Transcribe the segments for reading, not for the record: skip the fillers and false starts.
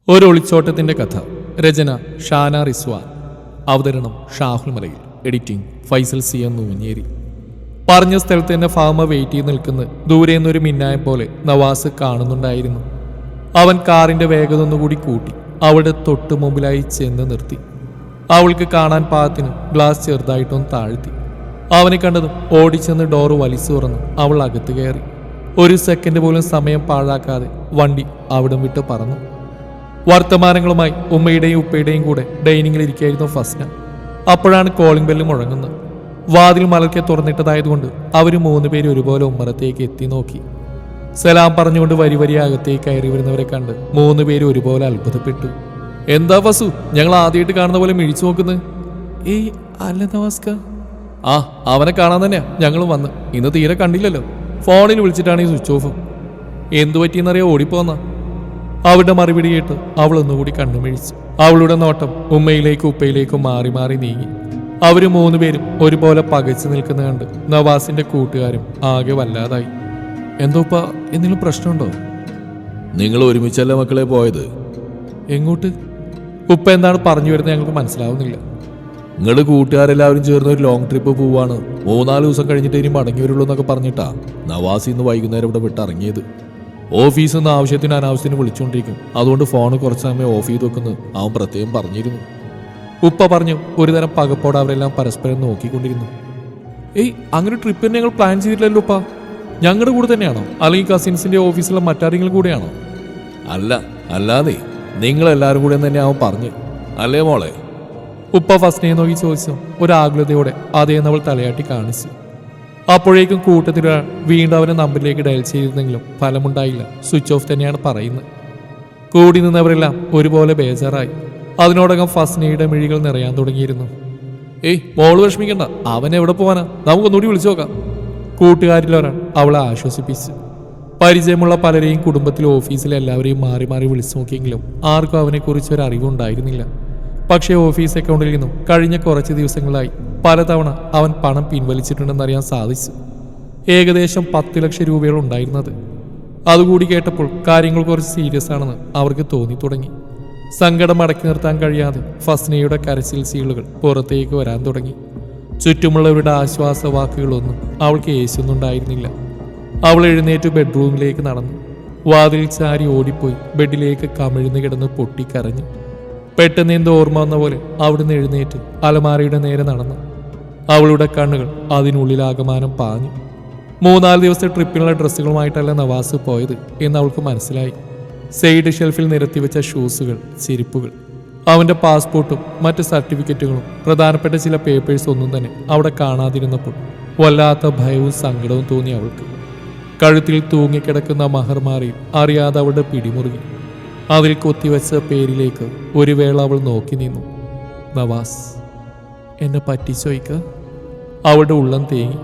ഒരു ഒളിച്ചോട്ടത്തിന്റെ കഥ. രചന ഷാന റിസ്വാൻ. അവതരണം ഷാഹുൽ മലയിൽ. Editing Faisal C M Nooncheri. പറഞ്ഞ സ്ഥലത്ത് തന്നെ ഫാമ വെയിറ്റ് ചെയ്ത് നിൽക്കുന്ന ദൂരെ നിന്നൊരു മിന്നായം പോലെ നവാസ് കാണുന്നുണ്ടായിരുന്നു. അവൻ കാറിന്റെ വേഗത ഒന്നുകൂടി കൂട്ടി അവളുടെ തൊട്ടു മുമ്പിലായി ചെന്ന് നിർത്തി. അവൾക്ക് കാണാൻ പാകത്തിന് ഗ്ലാസ് ചെറുതായിട്ടൊന്ന് താഴ്ത്തി. അവനെ കണ്ടതും ഓടിച്ചെന്ന് ഡോറ് വലിച്ചു തുറന്നു അവൾ അകത്ത് കയറി. ഒരു സെക്കൻഡ് പോലും സമയം പാഴാക്കാതെ വണ്ടി അവിടം വിട്ട് പറന്നു. വർത്തമാനങ്ങളുമായി ഉമ്മയുടെയും ഉപ്പയുടെയും കൂടെ ഡൈനിങ്ങിൽ ഇരിക്കുകയായിരുന്നു ഫസ്ന. അപ്പോഴാണ് കോളിംഗ് ബെല്ല് മുഴങ്ങുന്നത്. വാതിൽ മലർക്കെ തുറന്നിട്ടതായതുകൊണ്ട് അവർ മൂന്നുപേരും ഒരുപോലെ ഉമ്മറത്തേക്ക് എത്തി നോക്കി. സലാം പറഞ്ഞുകൊണ്ട് വരി വരി അകത്തേക്ക് കയറി വരുന്നവരെ കണ്ട് മൂന്നുപേരും ഒരുപോലെ അത്ഭുതപ്പെട്ടു. എന്താ വസു, ഞങ്ങൾ ആദ്യമായിട്ട് കാണുന്ന പോലെ മിഴിച്ചു നോക്കുന്നത്? ഏയ് അല്ല നമസ്കാർ. ആ അവനെ കാണാൻ തന്നെയാ ഞങ്ങളും വന്ന്. ഇന്ന് തീരെ കണ്ടില്ലല്ലോ. ഫോണിൽ വിളിച്ചിട്ടാണ് ഈ സ്വിച്ച് ഓഫ്. എന്തു പറ്റിയെന്നറിയാൻ ഓടിപ്പോന്ന. അവളുടെ മറുപടി കേട്ട് അവൾ ഒന്നുകൂടി കണ്ണുമിഴിച്ചു. അവളുടെ നോട്ടം ഉമ്മയിലേക്കും ഉപ്പയിലേക്കും മാറി മാറി നീങ്ങി. അവര് മൂന്നുപേരും ഒരുപോലെ പകച്ചു നിൽക്കുന്ന കണ്ട് നവാസിന്റെ കൂട്ടുകാരും ആകെ വല്ലാതായി. എന്തോപ്പാ, എന്തെങ്കിലും പ്രശ്നമുണ്ടോ? നിങ്ങൾ ഒരുമിച്ചല്ല മക്കളെ പോയത്? എങ്ങോട്ട്? ഉപ്പ എന്താണ് പറഞ്ഞു വരുന്നത് ഞങ്ങൾക്ക് മനസ്സിലാവുന്നില്ല. നിങ്ങളുടെ കൂട്ടുകാരെല്ലാവരും ചേർന്ന് ഒരു ലോങ് ട്രിപ്പ് പോവാണ്. 3-4 ദിവസം കഴിഞ്ഞിട്ട് ഇനി മടങ്ങി വരുള്ളൂ എന്നൊക്കെ പറഞ്ഞിട്ടാ നവാസ് ഇന്ന് വൈകുന്നേരം ഇവിടെ വിട്ടിറങ്ങിയത്. ഓഫീസിൽ നിന്ന് ആവശ്യത്തിന് അനാവശ്യത്തിന് വിളിച്ചുകൊണ്ടിരിക്കും. അതുകൊണ്ട് ഫോൺ കുറച്ച് സമയം ഓഫ് ചെയ്ത് വെക്കുന്നത് അവൻ പ്രത്യേകം പറഞ്ഞിരുന്നു. ഉപ്പ പറഞ്ഞു. ഒരുതരം പകപ്പോടെ അവരെല്ലാം പരസ്പരം നോക്കിക്കൊണ്ടിരുന്നു. ഏയ് അങ്ങനെ ട്രിപ്പിന് ഞങ്ങൾ പ്ലാൻ ചെയ്തിട്ടില്ലല്ലോ ഉപ്പ. ഞങ്ങളുടെ കൂടെ തന്നെയാണോ, അല്ലെങ്കിൽ കസിൻസിന്റെ ഓഫീസിലെ മറ്റാരെങ്കിലും കൂടെയാണോ? അല്ലാതെ നിങ്ങളെല്ലാവരും കൂടെ തന്നെ അവൻ പറഞ്ഞു, അല്ലേ മോളെ? ഉപ്പ ഫസ്റ്റിനെ നോക്കി ചോദിച്ചു. ഒരാകുലതയോടെ അതേന്നവൾ തലയാട്ടി കാണിച്ചു. അപ്പോഴേക്കും കൂട്ടത്തിലൊരാൾ വീണ്ടും അവനെ നമ്പറിലേക്ക് ഡയൽ ചെയ്തിരുന്നെങ്കിലും ഫലമുണ്ടായില്ല. സ്വിച്ച് ഓഫ് തന്നെയാണ് പറയുന്നത്. കൂടി നിന്നവരെല്ലാം ഒരുപോലെ ബേജാറായി. അതിനോടകം ഫസ്നയുടെ മിഴികൾ നിറയാൻ തുടങ്ങിയിരുന്നു. ഏയ് മോള് വിഷമിക്കണ്ട, അവൻ എവിടെ പോവാനാ, നമുക്കൊന്നുകൂടി വിളിച്ചു നോക്കാം. കൂട്ടുകാരിലൊരാൾ അവളെ ആശ്വസിപ്പിച്ചു. പരിചയമുള്ള പലരെയും കുടുംബത്തിലും ഓഫീസിലെ എല്ലാവരെയും മാറി മാറി വിളിച്ചു നോക്കിയെങ്കിലും ആർക്കും അവനെക്കുറിച്ച് ഒരു അറിവുണ്ടായിരുന്നില്ല. പക്ഷേ ഓഫീസ് അക്കൗണ്ടിൽ നിന്നും കഴിഞ്ഞ കുറച്ച് ദിവസങ്ങളായി പലതവണ അവൻ പണം പിൻവലിച്ചിട്ടുണ്ടെന്നറിയാൻ സാധിച്ചു. ഏകദേശം 10 ലക്ഷം രൂപയോളം ഉണ്ടായിരുന്നത്. അതുകൂടി കേട്ടപ്പോൾ കാര്യങ്ങൾ കുറച്ച് സീരിയസ് ആണെന്ന് അവർക്ക് തോന്നി തുടങ്ങി. സങ്കടം അടക്കി നിർത്താൻ കഴിയാതെ ഫസ്നയുടെ കരച്ചിൽ സീളുകൾ പുറത്തേക്ക് വരാൻ തുടങ്ങി. ചുറ്റുമുള്ളവരുടെ ആശ്വാസ വാക്കുകളൊന്നും അവൾക്ക് ഏശുന്നുണ്ടായിരുന്നില്ല. അവൾ എഴുന്നേറ്റ് ബെഡ്റൂമിലേക്ക് നടന്നു. വാതിൽ ചാരി ഓടിപ്പോയി ബെഡിലേക്ക് കമിഴ്ന്നു കിടന്ന് പൊട്ടിക്കരഞ്ഞു. പെട്ടെന്ന് എന്തോ ഓർമ്മ വന്ന പോലെ അവിടുന്ന് എഴുന്നേറ്റ് അലമാരയുടെ നേരെ നടന്നു. അവളുടെ കണ്ണുകൾ അതിനുള്ളിലാകമാനം പാഞ്ഞു. 3-4 ദിവസത്തെ ട്രിപ്പിനുള്ള ഡ്രസ്സുകളുമായിട്ടല്ല നവാസ് പോയത് എന്ന് അവൾക്ക് മനസ്സിലായി. സൈഡ് ഷെൽഫിൽ നിരത്തിവെച്ച ഷൂസുകൾ, ചെരുപ്പുകൾ, അവന്റെ പാസ്പോർട്ടും മറ്റ് സർട്ടിഫിക്കറ്റുകളും പ്രധാനപ്പെട്ട ചില പേപ്പേഴ്സ് ഒന്നും തന്നെ അവിടെ കാണാതിരുന്നപ്പോൾ വല്ലാത്ത ഭയവും സങ്കടവും തോന്നി അവൾക്ക്. കഴുത്തിൽ തൂങ്ങിക്കിടക്കുന്ന മഹർമാറിയിൽ അറിയാതെ അവളുടെ പിടിമുറുകി. അതിൽ കൊത്തിവെച്ച പേരിലേക്ക് ഒരു വേള അവൾ നോക്കി നിന്നു. നവാസ്, എന്നെ പറ്റിച്ചോയ്ക്ക. അവളുടെ ഉള്ളം തേങ്ങി.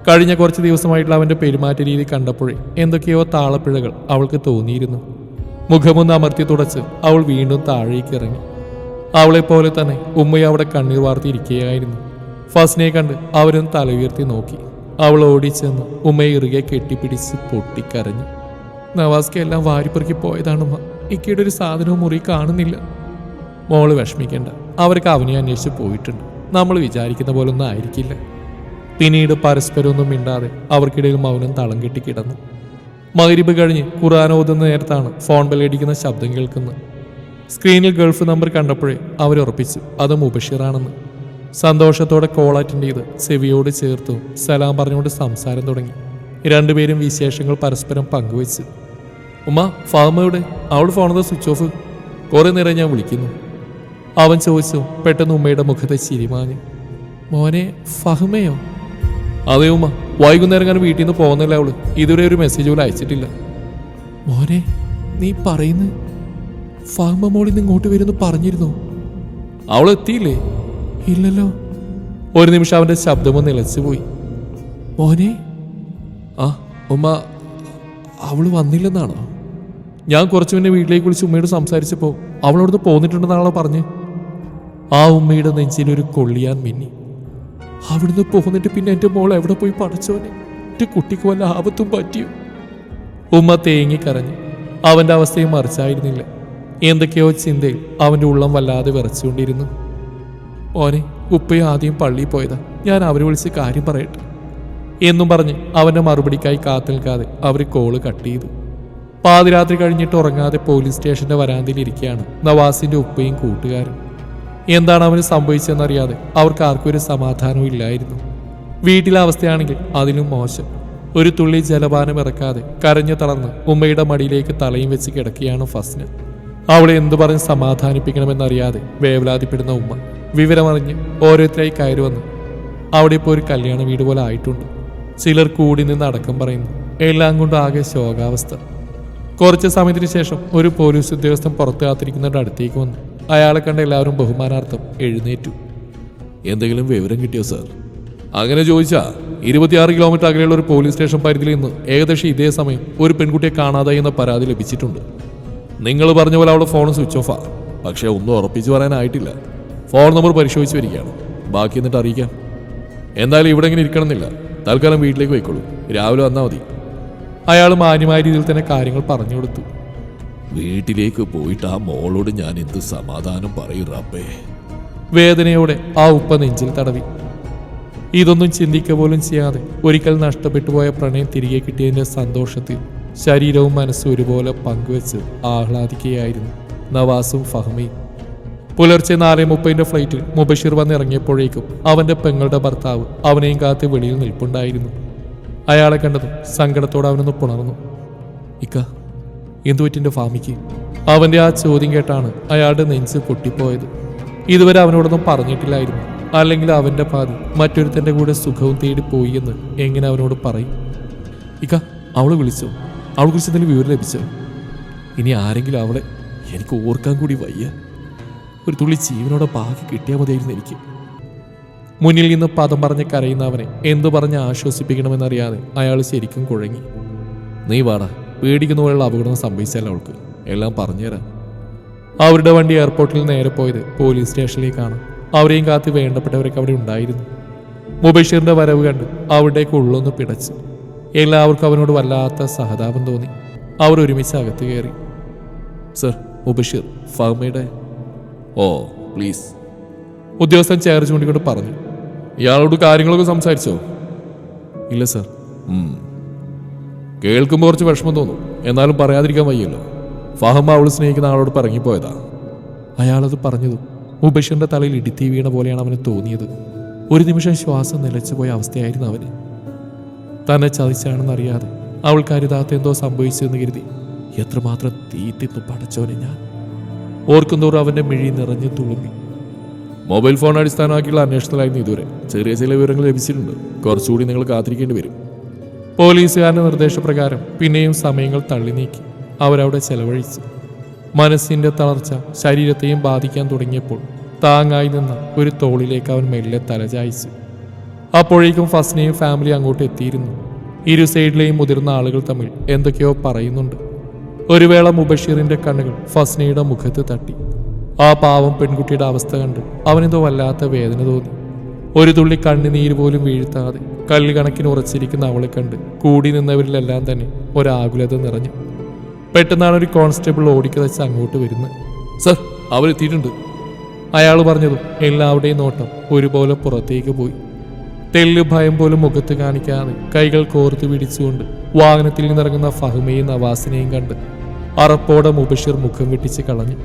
കഴിഞ്ഞ കുറച്ച് ദിവസമായിട്ടുള്ള അവന്റെ പെരുമാറ്റ രീതി കണ്ടപ്പോഴേ എന്തൊക്കെയോ താളപ്പിഴകൾ അവൾക്ക് തോന്നിയിരുന്നു. മുഖമൊന്ന് അമർത്തി തുടച്ച് അവൾ വീണ്ടും താഴേക്ക് ഇറങ്ങി. അവളെപ്പോലെ തന്നെ ഉമ്മയെ അവിടെ കണ്ണീർ വാർത്തിയിരിക്കുകയായിരുന്നു. ഫസ്നയെ കണ്ട് അവരൊന്ന് തല ഉയർത്തി നോക്കി. അവൾ ഓടിച്ചെന്ന് ഉമ്മയെ ഇറുകെ കെട്ടിപ്പിടിച്ച് പൊട്ടിക്കരഞ്ഞു. നവാസ്ക്ക് എല്ലാം വാരിപ്പെറുക്കി പോയതാണുമ്മ. ഇക്കയുടെ ഒരു സാധനവും മുറി കാണുന്നില്ല. മോള് വിഷമിക്കേണ്ട, അവർക്ക് അവനെ അന്വേഷിച്ച് പോയിട്ടുണ്ട്. നമ്മൾ വിചാരിക്കുന്ന പോലെ ഒന്നും ആയിരിക്കില്ല. പിന്നീട് പരസ്പരം ഒന്നും മിണ്ടാതെ അവർക്കിടയിൽ മൗനം തളം കെട്ടി കിടന്നു. മഗ്‌രിബ് കഴിഞ്ഞ് ഖുർആൻ ഓതുന്ന നേരത്താണ് ഫോൺ ബെല്ലടിക്കുന്ന ശബ്ദം കേൾക്കുന്നത്. സ്ക്രീനിൽ ഗൾഫ് നമ്പർ കണ്ടപ്പോഴേ അവരുറപ്പിച്ചു അത് മുബഷിറാണെന്ന്. സന്തോഷത്തോടെ കോൾ അറ്റൻഡ് ചെയ്ത് ചെവിയോട് ചേർത്തു സലാം പറഞ്ഞുകൊണ്ട് സംസാരം തുടങ്ങി. രണ്ടുപേരും വിശേഷങ്ങൾ പരസ്പരം പങ്കുവെച്ചു. ഉമ്മ, ഫാമയുടെ അവൾ ഫോണത് സ്വിച്ച് ഓഫ്. കുറെ നേരം ഞാൻ വിളിക്കുന്നു. അവൻ ചോദിച്ചു. പെട്ടെന്ന് ഉമ്മയുടെ മുഖത്തെ ചിരിമാഞ്ഞു. മോനെ, ഫഹ്മയോ? അതെ ഉമ്മ, വൈകുന്നേരം ഞാൻ വീട്ടിൽ നിന്ന് പോകുന്നില്ല. അവള് ഇതുവരെ ഒരു മെസ്സേജ് പോലും അയച്ചിട്ടില്ല. മോനെ, നീ പറയുന്നു ഫഹ്മ മോളിന്ന് ഇങ്ങോട്ട് വരുന്നു പറഞ്ഞിരുന്നു? അവൾ എത്തിയില്ലേ? ഇല്ലല്ലോ. ഒരു നിമിഷം അവന്റെ ശബ്ദമൊന്ന് നിലച്ചുപോയി. മോനെ? ആ ഉമ്മ, അവള് വന്നില്ലെന്നാണോ? ഞാൻ കുറച്ചു മുന്നേ വീട്ടിലേക്ക് വിളിച്ച് ഉമ്മയോട് സംസാരിച്ചപ്പോൾ അവളോടൊന്ന് പോന്നിട്ടുണ്ടെന്നാണല്ലോ പറഞ്ഞ്. ആ ഉമ്മയുടെ നെഞ്ചിലൊരു കൊള്ളിയാൻ മിന്നി. അവിടുന്ന് പോന്നിട്ട് പിന്നെ എൻ്റെ മോൾ എവിടെ പോയി പഠിച്ചോനെ? എൻ്റെ കുട്ടിക്ക് വല്ല ആപത്തും പറ്റിയോ? ഉമ്മ തേങ്ങിക്കരഞ്ഞു. അവൻ്റെ അവസ്ഥയും മറിച്ചായിരുന്നില്ല. എന്തൊക്കെയോ ചിന്തയിൽ അവൻ്റെ ഉള്ളം വല്ലാതെ വിറച്ചുകൊണ്ടിരുന്നു. ഓനെ ഉപ്പയും ആദ്യം പള്ളിയിൽ പോയതാ, ഞാൻ അവരെ വിളിച്ച് കാര്യം പറയട്ടെ എന്നും പറഞ്ഞ് അവൻ്റെ മറുപടിക്കായി കാത്തു നിൽക്കാതെ അവർ കോള് കട്ട് ചെയ്തു. പാതിരാത്രി കഴിഞ്ഞിട്ട് ഉറങ്ങാതെ പോലീസ് സ്റ്റേഷന്റെ വരാന്തയിൽ ഇരിക്കുകയാണ് നവാസിന്റെ ഉപ്പയും കൂട്ടുകാരും. എന്താണ് അവന് സംഭവിച്ചതെന്നറിയാതെ അവർക്ക് ആർക്കും ഒരു സമാധാനവും ഇല്ലായിരുന്നു. വീട്ടിലെ അവസ്ഥയാണെങ്കിൽ അതിലും മോശം. ഒരു തുള്ളി ജലപാനം ഇറക്കാതെ കരഞ്ഞു തളർന്ന് ഉമ്മയുടെ മടിയിലേക്ക് തലയും വെച്ച് കിടക്കുകയാണ് ഫസ്ന. അവളെ എന്തു പറഞ്ഞ് സമാധാനിപ്പിക്കണമെന്നറിയാതെ വേവലാതിപ്പെടുന്ന ഉമ്മ വിവരമറിഞ്ഞ് ഓരോരുത്തരായി കയറി വന്ന് അവിടെ ഇപ്പോൾ ഒരു കല്യാണ വീട് പോലെ ആയിട്ടുണ്ട്. ചിലർ കൂടി നിന്ന് അടക്കം പറയുന്നു. എല്ലാം കൊണ്ടും ആകെ ശോകാവസ്ഥ. കുറച്ച് സമയത്തിന് ശേഷം ഒരു പോലീസ് ഉദ്യോഗസ്ഥൻ പുറത്ത് കാത്തിരിക്കുന്നവരുടെ അടുത്തേക്ക് വന്നു. അയാളെ കണ്ട എല്ലാവരും ബഹുമാനാർത്ഥം എഴുന്നേറ്റു. എന്തെങ്കിലും വിവരം കിട്ടിയോ സാർ? അങ്ങനെ ചോദിച്ചാ 26 കിലോമീറ്റർ അകലെയുള്ള ഒരു പോലീസ് സ്റ്റേഷൻ പരിധിയിൽ നിന്ന് ഏകദേശം ഇതേ സമയം ഒരു പെൺകുട്ടിയെ കാണാതായി എന്ന പരാതി ലഭിച്ചിട്ടുണ്ട്. നിങ്ങൾ പറഞ്ഞ പോലെ അവളുടെ ഫോൺ സ്വിച്ച് ഓഫാ. പക്ഷേ ഒന്നും ഉറപ്പിച്ചു പറയാനായിട്ടില്ല. ഫോൺ നമ്പർ പരിശോധിച്ച് വരികയാണ്. ബാക്കി എന്നിട്ട് അറിയിക്കാം. എന്തായാലും ഇവിടെ ഇങ്ങനെ ഇരിക്കണമെന്നില്ല. തൽക്കാലം വീട്ടിലേക്ക് പോയിക്കോളൂ. രാവിലെ വന്നാൽ മതി. അയാൾ മാന്യമായ രീതിയിൽ തന്നെ കാര്യങ്ങൾ പറഞ്ഞു കൊടുത്തു. വീട്ടിലേക്ക് പോയിട്ട് ആ മോളോട് ഞാൻ എന്ത് സമാധാനം പറയും റബ്ബേ. വേദനയോടെ ആ ഉപ്പ നെഞ്ചിൽ തടവി. ഇതൊന്നും ചിന്തിക്കുക പോലും ചെയ്യാതെ ഒരിക്കൽ നഷ്ടപ്പെട്ടു പോയ പ്രണയം തിരികെ കിട്ടിയതിന്റെ സന്തോഷത്തിൽ ശരീരവും മനസ്സും ഒരുപോലെ പങ്കുവെച്ച് ആഹ്ലാദിക്കുകയായിരുന്നു നവാസും ഫഹ്മയും. പുലർച്ചെ 4:30 ഫ്ലൈറ്റിൽ മുബഷിർ വന്നിറങ്ങിയപ്പോഴേക്കും അവന്റെ പെങ്ങളുടെ ഭർത്താവ് അവനെയും കാത്ത് വെളിയിൽ നിൽപ്പുണ്ടായിരുന്നു. അയാളെ കണ്ടതും സങ്കടത്തോടെ അവനൊന്ന് പുണർന്നു. ഇക്ക, എന്തുപറ്റിന്റെ ഫാമിക്ക്? അവന്റെ ആ ചോദ്യം കേട്ടാണ് അയാളുടെ നെഞ്ച് പൊട്ടിപ്പോയത്. ഇതുവരെ അവനോടൊന്നും പറഞ്ഞിട്ടില്ലായിരുന്നു. അല്ലെങ്കിൽ അവന്റെ പാതി മറ്റൊരുത്തന്റെ കൂടെ സുഖവും തേടി പോയി എന്ന് എങ്ങനെ അവനോട് പറയും? ഇക്ക, അവളെ വിളിച്ചോ? അവളെ കുറിച്ച് എന്തെങ്കിലും വിവരം ലഭിച്ചോ? ഇനി ആരെങ്കിലും അവളെ എനിക്ക് ഓർക്കാൻ കൂടി വയ്യ. ഒരു തുള്ളി ജീവനോടെ ബാക്കി കിട്ടിയാൽ മതിയായിരുന്നു എനിക്ക്. മുന്നിൽ നിന്ന് പദം പറഞ്ഞ് കരയുന്നവനെ എന്തു പറഞ്ഞ് ആശ്വസിപ്പിക്കണമെന്നറിയാതെ അയാൾ ശരിക്കും കുഴങ്ങി. നീ വാടാ, പേടിക്കുന്ന പോലെയുള്ള അപകടം സംഭവിച്ചാൽ അവൾക്ക് എല്ലാം പറഞ്ഞുതരാം. അവരുടെ വണ്ടി എയർപോർട്ടിൽ നേരെ പോയത് പോലീസ് സ്റ്റേഷനിലേക്കാണ്. അവരെയും കാത്ത് വേണ്ടപ്പെട്ടവരൊക്കെ അവിടെ ഉണ്ടായിരുന്നു. മുബഷീറിന്റെ വരവ് കണ്ട് അവരുടെയൊക്കെ ഉള്ളൊന്ന് പിടച്ചു. എല്ലാവർക്കും അവനോട് വല്ലാത്ത സഹതാപം തോന്നി. അവർ ഒരുമിച്ച് അകത്ത് കയറി. സർ, മുബഷീർ, ഫഹ്മയുടെ. Oh please. ഉദ്യോഗസ്ഥൻ ചെയർ ചൂണ്ടിക്കൊണ്ട് പറഞ്ഞു. ഇയാളോട് കാര്യങ്ങളൊക്കെ സംസാരിച്ചോ? ഇല്ല സർ. കേൾക്കുമ്പോൾ കുറച്ച് വിഷമം തോന്നും. എന്നാലും പറയാതിരിക്കാൻ വയ്യല്ലോ. ഫഹ്മ അവൾ സ്നേഹിക്കുന്ന ആളോട് പറഞ്ഞിപ്പോയതാ. അയാളത് പറഞ്ഞതും മുബഷീറിന്റെ തലയിൽ ഇടിത്തി വീണ പോലെയാണ് അവന് തോന്നിയത്. ഒരു നിമിഷം ശ്വാസം നിലച്ചുപോയ അവസ്ഥയായിരുന്നു അവന്. തന്നെ ചതിച്ചാണെന്നറിയാതെ അവൾ കരുതാത്ത എന്തോ സംഭവിച്ചെന്ന് കരുതി എത്രമാത്രം തീത്തിന്നു പടച്ചോനെ ഞാൻ. ഓർക്കുന്തോറും അവന്റെ മിഴി നിറഞ്ഞു തുളുമ്പി. മൊബൈൽ ഫോൺ അടിസ്ഥാനമാക്കിയുള്ള അന്വേഷണത്തിലായിരുന്നു ഇതുവരെ. ചെറിയ ചില വിവരങ്ങൾ ലഭിച്ചിട്ടുണ്ട്. കുറച്ചുകൂടി നിങ്ങൾ കാത്തിരിക്കേണ്ടി വരും. പോലീസുകാരുടെ നിർദ്ദേശപ്രകാരം പിന്നെയും സമയങ്ങൾ തള്ളി നീക്കി അവരവിടെ ചെലവഴിച്ചു. മനസ്സിന്റെ തളർച്ച ശരീരത്തെയും ബാധിക്കാൻ തുടങ്ങിയപ്പോൾ താങ്ങായി നിന്ന ഒരു തോളിലേക്ക് അവൻ മെല്ലെ തലചായ്ച്ചു. അപ്പോഴേക്കും ഫസ്നയും ഫാമിലി അങ്ങോട്ട് എത്തിയിരുന്നു. ഇരു സൈഡിലെയും മുതിർന്ന ആളുകൾ തമ്മിൽ എന്തൊക്കെയോ പറയുന്നുണ്ട്. ഒരു വേള മുബഷീറിന്റെ കണ്ണുകൾ ഫസ്നയുടെ മുഖത്ത് തട്ടി. ആ പാവം പെൺകുട്ടിയുടെ അവസ്ഥ കണ്ട് അവനെന്തോ വല്ലാത്ത വേദന തോന്നി. ഒരു തുള്ളി കണ്ണുനീര് പോലും വീഴ്ത്താതെ കല്ലുകണക്കിന് ഉറച്ചിരിക്കുന്ന അവളെ കണ്ട് കൂടി നിന്നവരിലെല്ലാം തന്നെ ഒരാകുലത നിറഞ്ഞു. പെട്ടെന്നാണ് ഒരു കോൺസ്റ്റബിൾ ഓടിക്കതച്ച് അങ്ങോട്ട് വരുന്നത്. സർ, അവരെത്തിയിട്ടുണ്ട്. അയാൾ പറഞ്ഞതും എല്ലാവരുടെയും നോട്ടം ഒരുപോലെ പുറത്തേക്ക് പോയി. തെല്ല് ഭയം പോലും മുഖത്ത് കാണിക്കാതെ കൈകൾ കോർത്തു പിടിച്ചുകൊണ്ട് വാഹനത്തിൽ നിന്നിറങ്ങുന്ന ഫഹ്മയും നവാസിനെയും കണ്ട് അറപ്പോടെ മുബഷീർ മുഖം വെട്ടിച്ച് കളഞ്ഞു.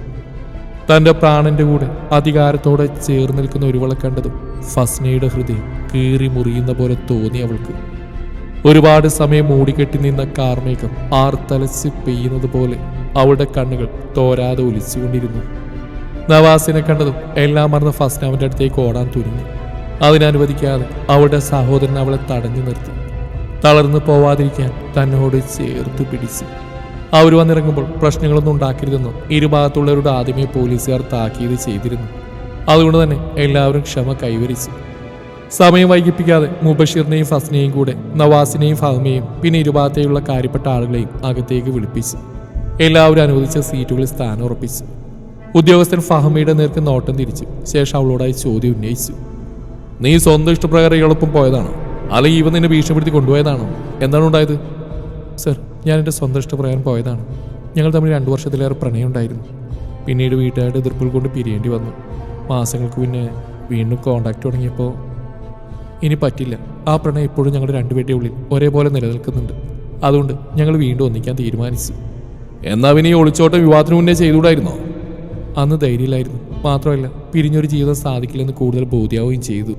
തന്റെ പ്രാണന്റെ കൂടെ അധികാരത്തോടെ ചേർന്ന് നിൽക്കുന്ന ഒരുവളെ കണ്ടതും ഫസ്നയുടെ ഹൃദയം കീറി മുറിയുന്ന പോലെ തോന്നി അവൾക്ക്. ഒരുപാട് സമയം മൂടിക്കെട്ടി നിന്ന കാർമേഘം ആർത്തലച്ച് പെയ്യുന്നത് പോലെ അവളുടെ കണ്ണുകൾ തോരാതെ ഒലിച്ചുകൊണ്ടിരുന്നു. നവാസിനെ കണ്ടതും എല്ലാം മറന്ന് ഫസ്ന അവന്റെ അടുത്തേക്ക് ഓടാൻ തുനിഞ്ഞു. അതിനനുവദിക്കാതെ അവളുടെ സഹോദരൻ അവളെ തടഞ്ഞു നിർത്തി. തളർന്നു പോവാതിരിക്കാൻ തന്നോട് ചേർത്ത് പിടിച്ചു. അവർ വന്നിറങ്ങുമ്പോൾ പ്രശ്നങ്ങളൊന്നും ഉണ്ടാക്കരുതെന്നും ഇരുഭാഗത്തുള്ളവരുടെ ആദ്യമേ പോലീസുകാർ താക്കീത് ചെയ്തിരുന്നു. അതുകൊണ്ട് തന്നെ എല്ലാവരും ക്ഷമ കൈവരിച്ചു. സമയം വൈകിപ്പിക്കാതെ മുബഷീറിനെയും ഫസ്നയെയും കൂടെ നവാസിനെയും ഫഹ്മയെയും പിന്നെ ഇരുഭാഗത്തേക്കുള്ള കാര്യപ്പെട്ട ആളുകളെയും അകത്തേക്ക് വിളിപ്പിച്ചു. എല്ലാവരും അനുവദിച്ച സീറ്റുകളിൽ സ്ഥാനം ഉറപ്പിച്ചു. ഉദ്യോഗസ്ഥൻ ഫഹ്മയുടെ നേർക്ക് നോട്ടം തിരിച്ചു. ശേഷം അവളോടായി ചോദ്യം ഉന്നയിച്ചു. നീ സ്വന്തം ഇഷ്ടപ്രകാരം എളുപ്പം പോയതാണോ, അല്ലെങ്കിൽ ഇവ നിന്നെ ഭീഷണിപ്പെടുത്തി കൊണ്ടുപോയതാണോ? എന്താണ് ഉണ്ടായത്? സർ, ഞാൻ എൻ്റെ സ്വന്തം ഇഷ്ടപ്രകാരം പോയതാണ്. ഞങ്ങൾ തമ്മിൽ 2 വർഷത്തിലേറെ പ്രണയം ഉണ്ടായിരുന്നു. പിന്നീട് വീട്ടുകാരുടെ എതിർപ്പുകൾ കൊണ്ട് പിരിയേണ്ടി വന്നു. മാസങ്ങൾക്ക് പിന്നെ വീണ്ടും കോണ്ടാക്ട് തുടങ്ങിയപ്പോൾ ഇനി പറ്റില്ല. ആ പ്രണയം ഇപ്പോഴും ഞങ്ങളുടെ രണ്ടുപേരുടെ ഉള്ളിൽ ഒരേപോലെ നിലനിൽക്കുന്നുണ്ട്. അതുകൊണ്ട് ഞങ്ങൾ വീണ്ടും ഒന്നിക്കാൻ തീരുമാനിച്ചു. എന്നാ പിന്നെ ഈ ഒളിച്ചോട്ടം വിവാഹത്തിന് മുന്നേ ചെയ്തുകൂടായിരുന്നോ? അന്ന് ധൈര്യമില്ലായിരുന്നു. മാത്രമല്ല പിരിഞ്ഞൊരു ജീവിതം സാധിക്കില്ലെന്ന് കൂടുതൽ ബോധ്യാവുകയും ചെയ്തു.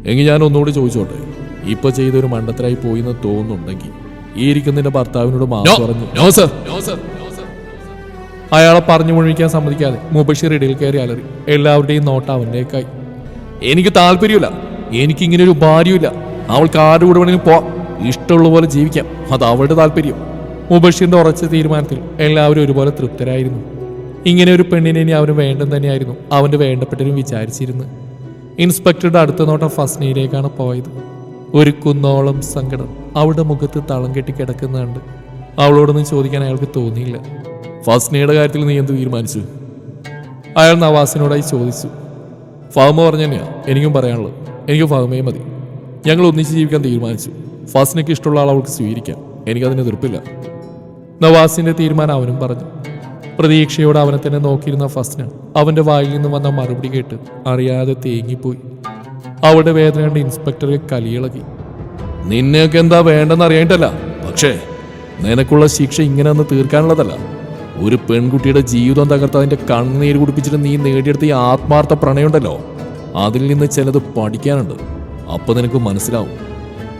എങ്കിൽ ഞാൻ ഒന്നുകൂടി ചോദിച്ചോട്ടെ, ഇപ്പൊ ചെയ്തൊരു മണ്ടത്തരായി പോയി എന്ന് തോന്നുന്നുണ്ടെങ്കിൽ ഈ ഇരിക്കുന്നതിന്റെ ഭർത്താവിനോട് മാപ്പ് പറഞ്ഞു. അയാളെ പറഞ്ഞു മുഴുമിക്കാൻ സമ്മതിക്കാതെ മുബഷിർ ഇടയിൽ കയറി അലറി. എല്ലാവരുടെയും നോട്ടം അവൻ്റെക്കായി. എനിക്ക് താല്പര്യമില്ല, എനിക്കിങ്ങനെ ഒരു ഭാര്യയില്ല. അവൾക്ക് ആരുടെ കൂടെ വേണമെങ്കിലും പോവാം, ഇഷ്ടമുള്ള പോലെ ജീവിക്കാം, അത് അവളുടെ താല്പര്യം. മുബഷിറിന്റെ ഉറച്ച തീരുമാനത്തിൽ എല്ലാവരും ഒരുപോലെ തൃപ്തരായിരുന്നു. ഇങ്ങനെ ഒരു പെണ്ണിനെ ഇനി അവന് വേണ്ടെന്ന് തന്നെയായിരുന്നു അവന്റെ വേണ്ടപ്പെട്ടവരും വിചാരിച്ചിരുന്നത്. ഇൻസ്പെക്ടറുടെ അടുത്ത നോട്ടം ഫസ്നയിലേക്കാണ് പോയത്. ഒരു കുന്നോളം സങ്കടം അവളുടെ മുഖത്ത് തളം കെട്ടി കിടക്കുന്നുണ്ട്. അവളോടൊന്നും ചോദിക്കാൻ അയാൾക്ക് തോന്നിയില്ല. ഫസ്നയുടെ കാര്യത്തിൽ നീ എന്ത് തീരുമാനിച്ചു? അയാൾ നവാസിനോടായി ചോദിച്ചു. ഫഹ്മ പറഞ്ഞു തന്നെയാ എനിക്കും പറയാനുള്ളത്. എനിക്ക് ഫഹ്മയെ മതി. ഞങ്ങൾ ഒന്നിച്ച് ജീവിക്കാൻ തീരുമാനിച്ചു. ഫസ്നയ്ക്ക് ഇഷ്ടമുള്ള ആൾ അവൾക്ക് സ്വീകരിക്കാം, എനിക്കതിന് എതിർപ്പില്ല. നവാസിന്റെ തീരുമാനം അവനും പറഞ്ഞു. പ്രതീക്ഷയോടെ അവനെ തന്നെ നോക്കിയിരുന്ന ഫസ്ന അവന്റെ വായിൽ നിന്ന് വന്ന മറുപടി കേട്ട് അറിയാതെ തേങ്ങിപ്പോയി. അവളുടെ വേദന കണ്ട് ഇൻസ്പെക്ടറെ കലിയിളകി. നിന്നെയൊക്കെ എന്താ വേണ്ടെന്ന് അറിയാനിട്ടല്ല, പക്ഷേ നിനക്കുള്ള ശിക്ഷ ഇങ്ങനെ ഒന്ന് തീർക്കാനുള്ളതല്ല. ഒരു പെൺകുട്ടിയുടെ ജീവിതം തകർത്ത് അതിന്റെ കണ്ണുനീര് കുടിപ്പിച്ചിട്ട് നീ നേടിയെടുത്ത ഈ ആത്മാർത്ഥ പ്രണയമുണ്ടല്ലോ, അതിൽ നിന്ന് ചിലത് പഠിക്കാനുണ്ട്. അപ്പൊ നിനക്ക് മനസ്സിലാവും.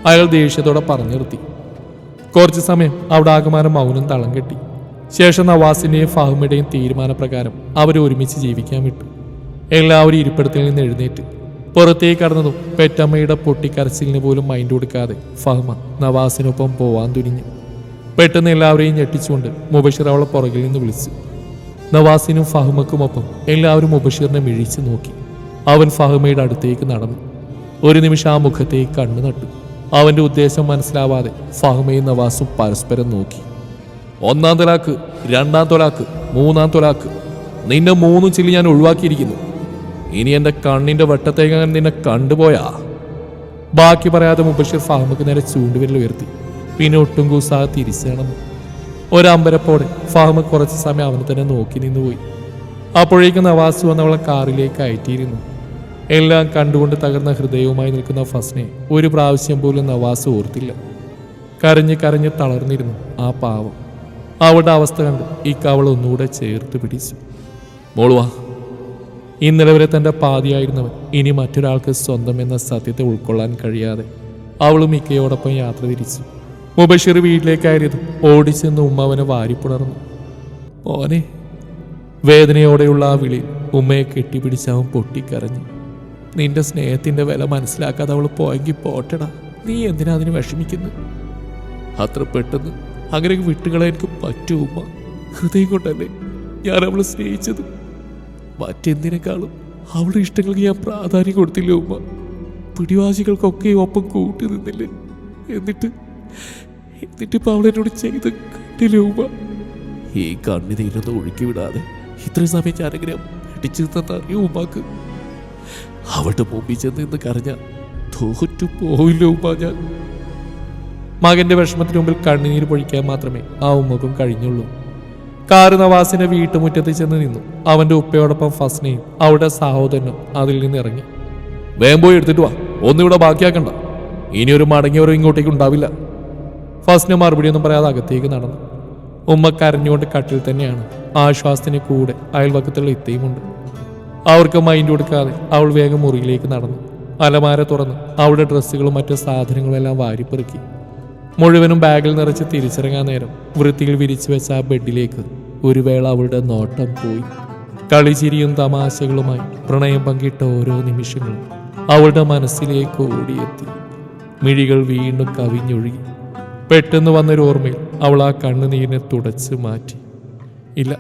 അയാൾ ദേഷ്യത്തോടെ പറഞ്ഞു നിർത്തി. കുറച്ചു സമയം അവിടെ ആകമാനം മൗനം തളം കെട്ടി. ശേഷം നവാസിന്റെയും ഫഹ്മയുടെയും തീരുമാനപ്രകാരം അവരെ ഒരുമിച്ച് ജീവിക്കാൻ വിട്ടു. എല്ലാവരും ഇരിപ്പിടത്തിൽ നിന്ന് എഴുന്നേറ്റ് പുറത്തേക്ക് കടന്നതും പെറ്റമ്മയുടെ പൊട്ടിക്കരച്ചിലിന് പോലും മൈൻഡ് കൊടുക്കാതെ ഫഹ്മ നവാസിനൊപ്പം പോവാൻ തുനിഞ്ഞു. പെട്ടെന്ന് എല്ലാവരെയും ഞെട്ടിച്ചുകൊണ്ട് മുബഷിർ അവളെ പുറകിൽ നിന്ന് വിളിച്ചു. നവാസിനും ഫഹ്മക്കുമൊപ്പം എല്ലാവരും മുബഷിറിനെ മിഴിച്ചു നോക്കി. അവൻ ഫഹ്മയുടെ അടുത്തേക്ക് നടന്നു. ഒരു നിമിഷം ആ മുഖത്തേക്ക് കണ്ണു നട്ടു. അവന്റെ ഉദ്ദേശം മനസ്സിലാവാതെ ഫഹ്മയും നവാസും പരസ്പരം നോക്കി. 1-ാം തൊലാക്ക്, 2-ാം തൊലാക്ക്, 3-ാം തൊലാക്ക്, നിന്നെ 3 ചില്ലി ഞാൻ ഒഴിവാക്കിയിരിക്കുന്നു. ഇനി എന്റെ കണ്ണിന്റെ വട്ടത്തേക്ക് നിന്നെ കണ്ടുപോയാ. ബാക്കി പറയാതെ മുബഷിർ ഫഹ്മക്ക് നേരെ ചൂണ്ടുവിരൽ ഉയർത്തി. പിന്നെ ഒട്ടും കൂസാതെ തിരിച്ചു നടന്നു. ഒരമ്പരപ്പോടെ ഫഹ്മ കുറച്ച് സമയം അവനെ തന്നെ നോക്കി നിന്നുപോയി. അപ്പോഴേക്കും നവാസ് വന്ന് അവളെ കാറിലേക്ക് അയറ്റിയിരുന്നു. എല്ലാം കണ്ടുകൊണ്ട് തകർന്ന ഹൃദയവുമായി നിൽക്കുന്ന ഫസ്നെ ഒരു പ്രാവശ്യം പോലും നവാസ് ഓർത്തില്ല. കരഞ്ഞ് കരഞ്ഞ് തളർന്നിരുന്നു ആ പാവം. അവളുടെ അവസ്ഥ കണ്ട് ഇക്കവൾ ഒന്നുകൂടെ ചേർത്ത് പിടിച്ചു. മോളുവാ. ഇന്നലെ വരെ തൻ്റെ പാതിയായിരുന്നവൻ ഇനി മറ്റൊരാൾക്ക് സ്വന്തം എന്ന സത്യത്തെ ഉൾക്കൊള്ളാൻ കഴിയാതെ അവളും ഇക്കയോടൊപ്പം യാത്ര തിരിച്ചു. മുബഷിർ വീട്ടിലേക്കായതും ഓടിച്ചെന്ന് ഉമ്മ അവനെ വാരിപ്പുണർന്നു. മോനെ. വേദനയോടെയുള്ള ആ വിളിയിൽ ഉമ്മയെ കെട്ടിപ്പിടിച്ച് അവൻ പൊട്ടിക്കരഞ്ഞു. നിന്റെ സ്നേഹത്തിന്റെ വില മനസ്സിലാക്കാതെ അവൾ പോയെങ്കിൽ പോട്ടടാ, നീ എന്തിനാ അതിന് വിഷമിക്കുന്നു? അത്ര പെട്ടെന്ന് അങ്ങനെ വിട്ടുകളെ എനിക്ക് പറ്റൂ ഉമ്മ. ഹൃദയം കൊണ്ടല്ലേ ഞാൻ അവളെ സ്നേഹിച്ചത്. മറ്റെന്തിനേക്കാളും അവളുടെ ഇഷ്ടങ്ങൾക്ക് ഞാൻ പ്രാധാന്യം കൊടുത്തില്ല ഉമ്മ. പിടിവാശികൾക്കൊക്കെ ഒപ്പം കൂട്ടി നിന്നില്ലേ. എന്നിട്ടിപ്പോൾ അവളെന്നോട് ചെയ്ത് കണ്ടില്ലേ ഉമ്മ. ഈ കണ്ണിനീരൊന്നും ഒഴുക്കി വിടാതെ ഇത്രയും സമയം ഞാനെങ്കിലും പിടിച്ചു തന്നറിയോ ഉമ്മാക്ക്. അവളുടെ മുമ്പിൽ ചെന്ന് നിന്ന് കരഞ്ഞ തോറ്റു പോയില്ല ഉമ്മ ഞാൻ. മകന്റെ വിഷമത്തിന് മുമ്പിൽ കണ്ണുനീര് പൊഴിക്കാൻ മാത്രമേ ആ ഉമ്മക്കും കഴിഞ്ഞുള്ളൂ. കാറ് നവാസിന്റെ വീട്ടുമുറ്റത്ത് ചെന്ന് നിന്നു. അവന്റെ ഉപ്പയോടൊപ്പം ഫസ്നയും അവളുടെ സഹോദരനും അതിൽ നിന്ന് ഇറങ്ങി. വേഗം പോയി എടുത്തിട്ട് വാ, ഒന്നിവിടെ ബാക്കിയാക്കണ്ട. ഇനിയൊരു മടങ്ങിയവരും ഇങ്ങോട്ടേക്ക് ഉണ്ടാവില്ല. ഫസ്ന മറുപടിയൊന്നും പറയാതെ അകത്തേക്ക് നടന്നു. ഉമ്മ കരഞ്ഞുകൊണ്ട് കട്ടിൽ തന്നെയാണ്. ആശ്വാസത്തിന് കൂടെ അയൽവക്കത്തുള്ള ഇത്തയുമുണ്ട്. അവർക്ക് മൈൻഡ് കൊടുക്കാതെ അവൾ വേഗം മുറിയിലേക്ക് നടന്നു. അലമാര തുറന്ന് അവളുടെ ഡ്രസ്സുകളും മറ്റു സാധനങ്ങളും എല്ലാം വാരിപ്പെറുക്കി. മുഴുവനും ബാഗിൽ നിറച്ച് തിരിച്ചിറങ്ങാൻ നേരം വൃത്തിയിൽ വിരിച്ചു വെച്ച ആ ബെഡിലേക്ക് ഒരു വേള അവളുടെ നോട്ടം പോയി. കളിചിരിയും തമാശകളുമായി പ്രണയം പങ്കിട്ട ഓരോ നിമിഷങ്ങളും അവളുടെ മനസ്സിലേക്ക് ഓടിയെത്തി. മിഴികൾ വീണ്ടും കവിഞ്ഞൊഴുകി. പെട്ടെന്ന് വന്നൊരു ഓർമ്മയിൽ അവൾ ആ കണ്ണുനീരിനെ തുടച്ച് മാറ്റി. ഇല്ല,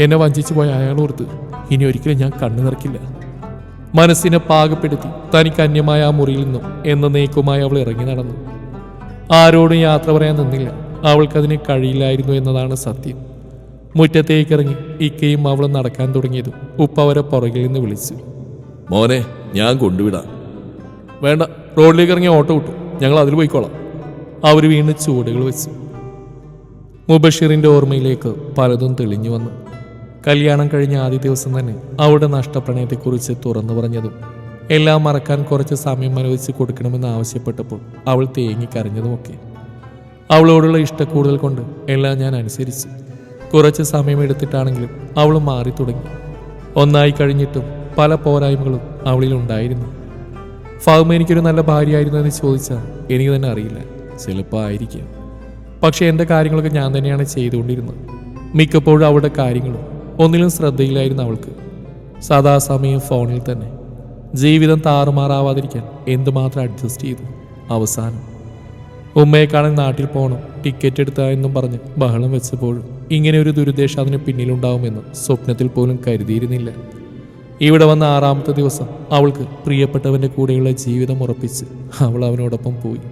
എന്നെ വഞ്ചിച്ചു പോയ അയാളോർത്ത് ഇനി ഒരിക്കലും ഞാൻ കണ്ണു നിറക്കില്ല. മനസ്സിനെ പാകപ്പെടുത്തി തനിക്ക് അന്യമായ ആ മുറിയിൽ നിന്നും എന്നേക്കുമായി അവൾ ഇറങ്ങി നടന്നു. ആരോടും യാത്ര പറയാൻ നിന്നില്ല. അവൾക്കതിന് കഴിയില്ലായിരുന്നു എന്നതാണ് സത്യം. മുറ്റത്തേക്കിറങ്ങി ഇക്കയും അവളും നടക്കാൻ തുടങ്ങിയതും ഉപ്പ അവരെ പുറകിൽ നിന്ന് വിളിച്ചു. മോനെ, ഞാൻ കൊണ്ടുവിടാം. വേണ്ട, റോഡിലേക്ക് ഇറങ്ങി ഓട്ടോ വിട്ടു, ഞങ്ങൾ അതിൽ പോയിക്കോളാം. അവർ വീണ്ടും ചുവടുകൾ വെച്ചു. മുബഷിറിന്റെ ഓർമ്മയിലേക്ക് പലതും തെളിഞ്ഞു വന്നു. കല്യാണം കഴിഞ്ഞ ആദ്യ ദിവസം തന്നെ അവളുടെ നഷ്ടപ്രണയത്തെക്കുറിച്ച് തുറന്നു പറഞ്ഞതും എല്ലാം മറക്കാൻ കുറച്ച് സമയം അനുവദിച്ച് കൊടുക്കണമെന്ന് ആവശ്യപ്പെട്ടപ്പോൾ അവൾ തേങ്ങിക്കരഞ്ഞതുമൊക്കെ. അവളോടുള്ള ഇഷ്ടക്കൂടുതൽ കൊണ്ട് എല്ലാം ഞാൻ അനുസരിച്ചു. കുറച്ച് സമയമെടുത്തിട്ടാണെങ്കിലും അവൾ മാറി തുടങ്ങി. ഒന്നായി കഴിഞ്ഞിട്ടും പല പോരായ്മകളും അവളിലുണ്ടായിരുന്നു. ഫഹ്മ എനിക്കൊരു നല്ല ഭാര്യയായിരുന്നു എന്ന് ചോദിച്ചാൽ എനിക്ക് തന്നെ അറിയില്ല. ചിലപ്പോൾ ആയിരിക്കാം. പക്ഷെ എൻ്റെ കാര്യങ്ങളൊക്കെ ഞാൻ തന്നെയാണ് ചെയ്തുകൊണ്ടിരുന്നത്. മിക്കപ്പോഴും അവളുടെ കാര്യങ്ങളും ഒന്നിലും ശ്രദ്ധയിലായിരുന്നു അവൾക്ക്. സദാസമയം ഫോണിൽ തന്നെ. ജീവിതം താറുമാറാവാതിരിക്കാൻ എന്തുമാത്രം അഡ്ജസ്റ്റ് ചെയ്തു. അവസാനം ഉമ്മയെ കാണാൻ നാട്ടിൽ പോകണം, ടിക്കറ്റ് എടുത്താ എന്നും പറഞ്ഞ് ബഹളം വെച്ചപ്പോഴും ഇങ്ങനെ ഒരു ദുരുദ്ദേശം അതിന് പിന്നിലുണ്ടാവുമെന്ന് സ്വപ്നത്തിൽ പോലും കരുതിയിരുന്നില്ല. ഇവിടെ വന്ന 6ാമത്തെ ദിവസം അവൾക്ക് പ്രിയപ്പെട്ടവൻ്റെ കൂടെയുള്ള ജീവിതം ഉറപ്പിച്ച് അവൾ അവനോടൊപ്പം പോയി.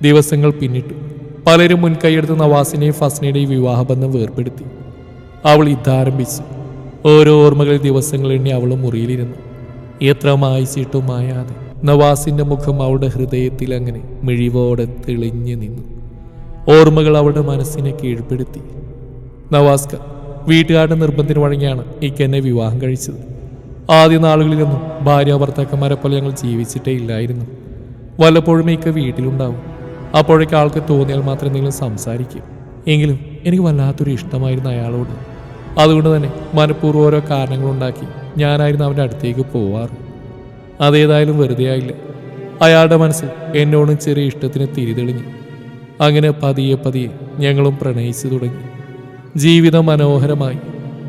ദിവസങ്ങൾ പിന്നിട്ടു. പലരും മുൻകൈയെടുത്ത് നവാസിനെയും ഫസ്നയുടെയും വിവാഹബന്ധം വേർപ്പെടുത്തി. അവൾ ഇതാരംഭിച്ചു. ഓരോ ഓർമ്മകളിൽ ദിവസങ്ങൾ എണ്ണി അവളും മുറിയിലിരുന്നു. എത്ര മായിച്ചിട്ടും മായാതെ നവാസിന്റെ മുഖം അവളുടെ ഹൃദയത്തിൽ അങ്ങനെ മിഴിവോടെ തെളിഞ്ഞു നിന്നു. ഓർമ്മകൾ അവളുടെ മനസ്സിനെ കീഴ്പ്പെടുത്തി. നവാസ്ക വീട്ടുകാരുടെ നിർബന്ധത്തിന് വഴങ്ങിയാണ് എന്നെ വിവാഹം കഴിച്ചത്. ആദ്യ നാളുകളിലൊന്നും ഭാര്യ ഭർത്താക്കന്മാരെ പോലെ ഞങ്ങൾ ജീവിച്ചിട്ടേ ഇല്ലായിരുന്നു. വല്ലപ്പോഴും വീട്ടിലുണ്ടാവും. അപ്പോഴേക്ക് ആൾക്ക് തോന്നിയാൽ മാത്രം എന്തെങ്കിലും സംസാരിക്കും. എങ്കിലും എനിക്ക് വല്ലാത്തൊരു ഇഷ്ടമായിരുന്നു അയാളോട്. അതുകൊണ്ട് തന്നെ മനഃപൂർവ്വം ഓരോ കാരണങ്ങളുണ്ടാക്കി ഞാനായിരുന്നു അവൻ്റെ അടുത്തേക്ക് പോവാറ്. അതേതായാലും വെറുതെ ആയില്ല. അയാളുടെ മനസ്സിൽ എന്നോടും ചെറിയ ഇഷ്ടത്തിന് തിരിതെളിഞ്ഞു. അങ്ങനെ പതിയെ പതിയെ ഞങ്ങളും പ്രണയിച്ചു തുടങ്ങി. ജീവിതം മനോഹരമായി.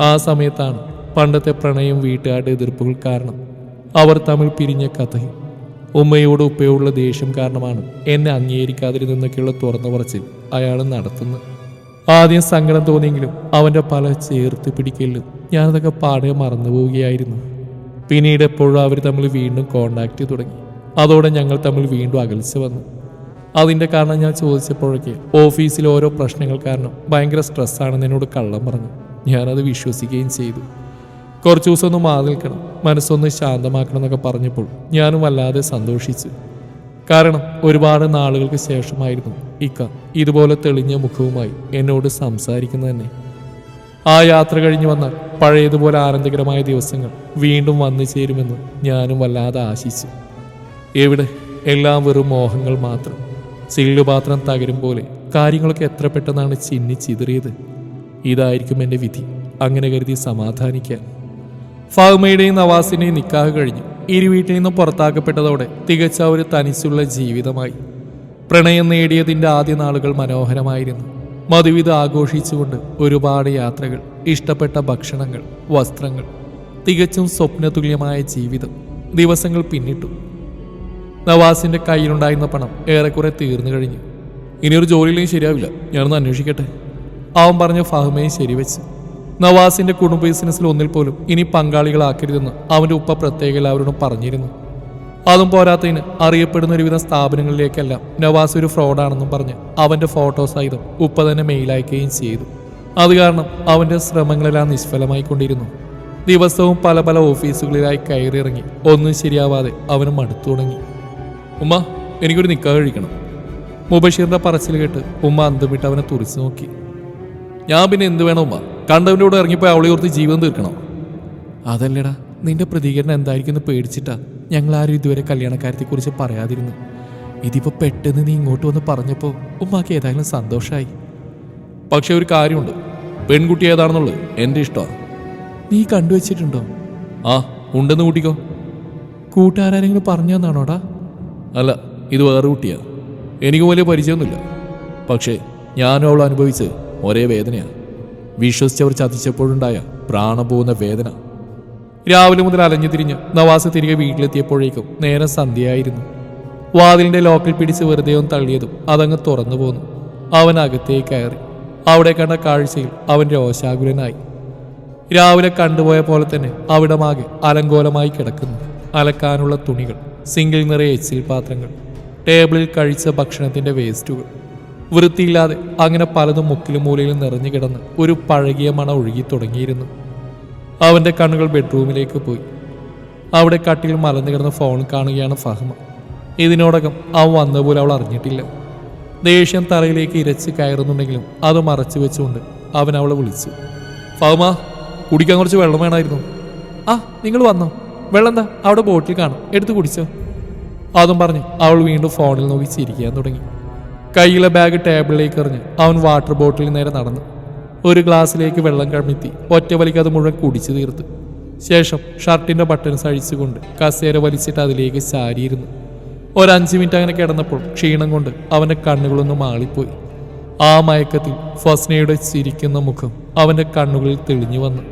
ആ സമയത്താണ് പണ്ടത്തെ പ്രണയം വീട്ടുകാരുടെ എതിർപ്പുകൾ കാരണം അവർ തമ്മിൽ പിരിഞ്ഞ കഥയും ഉമ്മയോട് ഉപ്പയോടുള്ള ദേഷ്യം കാരണമാണ് എന്നെ അംഗീകരിക്കാതിരുന്നൊക്കെയുള്ള തുറന്നു പറച്ചിൽ അയാൾ നടത്തുന്നത്. ആദ്യം സങ്കടം തോന്നിയെങ്കിലും അവൻ്റെ പല ചേർത്ത് പിടിക്കലിലും ഞാനതൊക്കെ പാടെ മറന്നുപോവുകയായിരുന്നു. പിന്നീട് എപ്പോഴും അവർ തമ്മിൽ വീണ്ടും കോണ്ടാക്ട് തുടങ്ങി. അതോടെ ഞങ്ങൾ തമ്മിൽ വീണ്ടും അകൽച്ച വന്നു. അതിൻ്റെ കാരണം ഞാൻ ചോദിച്ചപ്പോഴൊക്കെ ഓഫീസിൽ ഓരോ പ്രശ്നങ്ങൾ കാരണം ഭയങ്കര സ്ട്രെസ്സാണെന്ന് എന്നോട് കള്ളം പറഞ്ഞു. ഞാനത് വിശ്വസിക്കുകയും ചെയ്തു. കുറച്ച് ദിവസം ഒന്ന് മാറി നിൽക്കണം, മനസ്സൊന്ന് ശാന്തമാക്കണം എന്നൊക്കെ പറഞ്ഞപ്പോൾ ഞാനും വല്ലാതെ സന്തോഷിച്ചു. കാരണം ഒരുപാട് നാളുകൾക്ക് ശേഷമായിരുന്നു ഇക്ക ഇതുപോലെ തെളിഞ്ഞ മുഖവുമായി എന്നോട് സംസാരിക്കുന്നത് തന്നെ. ആ യാത്ര കഴിഞ്ഞ് വന്നാൽ പഴയതുപോലെ ആനന്ദകരമായ ദിവസങ്ങൾ വീണ്ടും വന്നു ചേരുമെന്ന് ഞാനും വല്ലാതെ ആശിച്ചു. എവിടെ, എല്ലാം വെറും മോഹങ്ങൾ മാത്രം. ചില്ലുപാത്രം തകരും പോലെ കാര്യങ്ങളൊക്കെ എത്ര പെട്ടെന്നാണ് ചിന്നിച്ചിതറിയത്. ഇതായിരിക്കും എൻ്റെ വിധി, അങ്ങനെ കരുതി സമാധാനിക്കാൻ. ഫഹ്മയുടെയും നവാസിന്റെയും നിക്കാഹ് കഴിഞ്ഞു. ഇരു വീട്ടിൽ നിന്നും പുറത്താക്കപ്പെട്ടതോടെ തികച്ച ഒരു തനിച്ചുള്ള ജീവിതമായി. പ്രണയം നേടിയതിൻ്റെ ആദ്യ നാളുകൾ മനോഹരമായിരുന്നു. മധുവിധ ആഘോഷിച്ചുകൊണ്ട് ഒരുപാട് യാത്രകൾ, ഇഷ്ടപ്പെട്ട ഭക്ഷണങ്ങൾ, വസ്ത്രങ്ങൾ, തികച്ചും സ്വപ്നതുല്യമായ ജീവിതം. ദിവസങ്ങൾ പിന്നിട്ടു. നവാസിന്റെ കയ്യിലുണ്ടായിരുന്ന പണം ഏറെക്കുറെ തീർന്നു കഴിഞ്ഞു. ഇനിയൊരു ജോലിയില്ലെങ്കിൽ ശരിയാവില്ല, ഞാനൊന്ന് അന്വേഷിക്കട്ടെ, അവൻ പറഞ്ഞ ഫഹ്മയെ ശരിവെച്ച്. നവാസിന്റെ കുടുംബ ബിസിനസ്സിൽ ഒന്നിൽ പോലും ഇനി പങ്കാളികളാക്കരുതെന്ന് അവന്റെ ഉപ്പ പ്രത്യേക എല്ലാവരോടും പറഞ്ഞിരുന്നു. അതും പോരാത്തതിന് അറിയപ്പെടുന്ന ഒരുവിധം സ്ഥാപനങ്ങളിലേക്കെല്ലാം നവാസ് ഒരു ഫ്രോഡാണെന്നും പറഞ്ഞ് അവന്റെ ഫോട്ടോ സഹിതം ഉപ്പ തന്നെ മെയിലയക്കുകയും ചെയ്തു. അത് കാരണം അവന്റെ ശ്രമങ്ങളെല്ലാം നിഷ്ഫലമായിക്കൊണ്ടിരുന്നു. ദിവസവും പല പല ഓഫീസുകളിലായി കയറിയിറങ്ങി ഒന്നും ശരിയാവാതെ അവനും മടുത്തു തുടങ്ങി. ഉമ്മ, എനിക്കൊരു നിക്കാഹ് കഴിക്കണം. മുബഷീറിന്റെ പറച്ചിൽ കേട്ട് ഉമ്മ അന്തം വിട്ട് അവനെ തുറിച്ചു നോക്കി. ഞാൻ പിന്നെ എന്ത് വേണം ഉമ്മ? കണ്ടവൻ്റെ കൂടെ ഇറങ്ങിപ്പോയി അവളെ ഓർത്ത് ജീവിതം തീർക്കണോ? അതല്ലടാ, നിന്റെ പ്രതികരണം എന്തായിരിക്കും പേടിച്ചിട്ടാ ഞങ്ങളാരും ഇതുവരെ കല്യാണക്കാര്യത്തെക്കുറിച്ച് പറയാതിരുന്നു. ഇതിപ്പോൾ പെട്ടെന്ന് നീ ഇങ്ങോട്ട് വന്ന് പറഞ്ഞപ്പോൾ ഉമ്മാക്ക് ഏതായാലും സന്തോഷമായി. പക്ഷെ ഒരു കാര്യമുണ്ട്, പെൺകുട്ടി ഏതാണെന്നുള്ളത് എൻ്റെ ഇഷ്ടമാണ്. നീ കണ്ടുവച്ചിട്ടുണ്ടോ? ആ, ഉണ്ടെന്ന് കൂട്ടിക്കോ. കൂട്ടുകാരെങ്കിലും പറഞ്ഞു തന്നാണോടാ? അല്ല, ഇത് വേറെ കുട്ടിയാ. എനിക്ക് വലിയ പരിചയമൊന്നുമില്ല. പക്ഷേ ഞാനും അവൾ അനുഭവിച്ച് ഒരേ വേദനയാണ്. വിശ്വസിച്ചവർ ചതിച്ചപ്പോഴുണ്ടായ പ്രാണം പോകുന്ന വേദന. രാവിലെ മുതൽ അലഞ്ഞു തിരിഞ്ഞ് നവാസ് തിരികെ വീട്ടിലെത്തിയപ്പോഴേക്കും നേരം സന്ധ്യയായിരുന്നു. വാതിലിന്റെ ലോക്കിൽ പിടിച്ച് വെറുതെ ഒന്ന് തള്ളിയതും അതങ്ങ് തുറന്നു പോന്നു. അവൻ അകത്തേക്ക് കയറി. അവിടെ കണ്ട കാഴ്ചയിൽ അവൻ രോഷാകുലനായി. രാവിലെ കണ്ടുപോയ പോലെ തന്നെ അവിടമാകെ അലങ്കോലമായി കിടക്കുന്നു. അലക്കാനുള്ള തുണികൾ, സിങ്കിൽ നിറയെ എച്ചിൽ പാത്രങ്ങൾ, ടേബിളിൽ കഴിച്ച ഭക്ഷണത്തിന്റെ വേസ്റ്റുകൾ, വൃത്തിയില്ലാതെ അങ്ങനെ പലതും മുക്കിലും മൂലയിലും നിറഞ്ഞു കിടന്ന് ഒരു പഴകിയ മണം ഒഴുകി തുടങ്ങിയിരുന്നു. അവന്റെ കണ്ണുകൾ ബെഡ്റൂമിലേക്ക് പോയി. അവിടെ കട്ടിൽ മലന്നു കിടന്ന ഫോൺ കാണുകയാണ് ഫഹ്മ. ഇതിനോടകം അവൻ വന്നപോലെ അവൾ അറിഞ്ഞിട്ടില്ല. ദേഷ്യം തലയിലേക്ക് ഇരച്ച് കയറുന്നുണ്ടെങ്കിലും അത് മറച്ചു വെച്ചുകൊണ്ട് അവൻ അവളെ വിളിച്ചു. ഫഹ്മ, കുടിക്കാൻ കുറച്ച് വെള്ളം വേണമായിരുന്നു. ആ നിങ്ങൾ വന്നോ? വെള്ളം എന്താ അവിടെ ബോട്ടിൽ കാണും, എടുത്ത് കുടിച്ചോ. അതും പറഞ്ഞ് അവൾ വീണ്ടും ഫോണിൽ നോക്കി ചിരിക്കാൻ തുടങ്ങി. കയ്യിലെ ബാഗ് ടേബിളിലേക്ക് എറിഞ്ഞ് അവൻ വാട്ടർ ബോട്ടിലിന് നേരെ നടന്നു. ഒരു ഗ്ലാസ്സിലേക്ക് വെള്ളം കമിഴ്ത്തി ഒറ്റ വലിക്ക് അത് മുഴുവൻ കുടിച്ചു തീർത്തു. ശേഷം ഷർട്ടിന്റെ ബട്ടൺസ് അഴിച്ചുകൊണ്ട് കസേര വലിച്ചിട്ട് അതിലേക്ക് ചാരിയിരുന്നു. 5 മിനിറ്റ് അങ്ങനെ കിടന്നപ്പോൾ ക്ഷീണം കൊണ്ട് അവന്റെ കണ്ണുകളൊന്നും മാളിപ്പോയി. ആ മയക്കത്തിൽ ഫസ്നയുടെ ചിരിക്കുന്ന മുഖം അവന്റെ കണ്ണുകളിൽ തെളിഞ്ഞു വന്നു.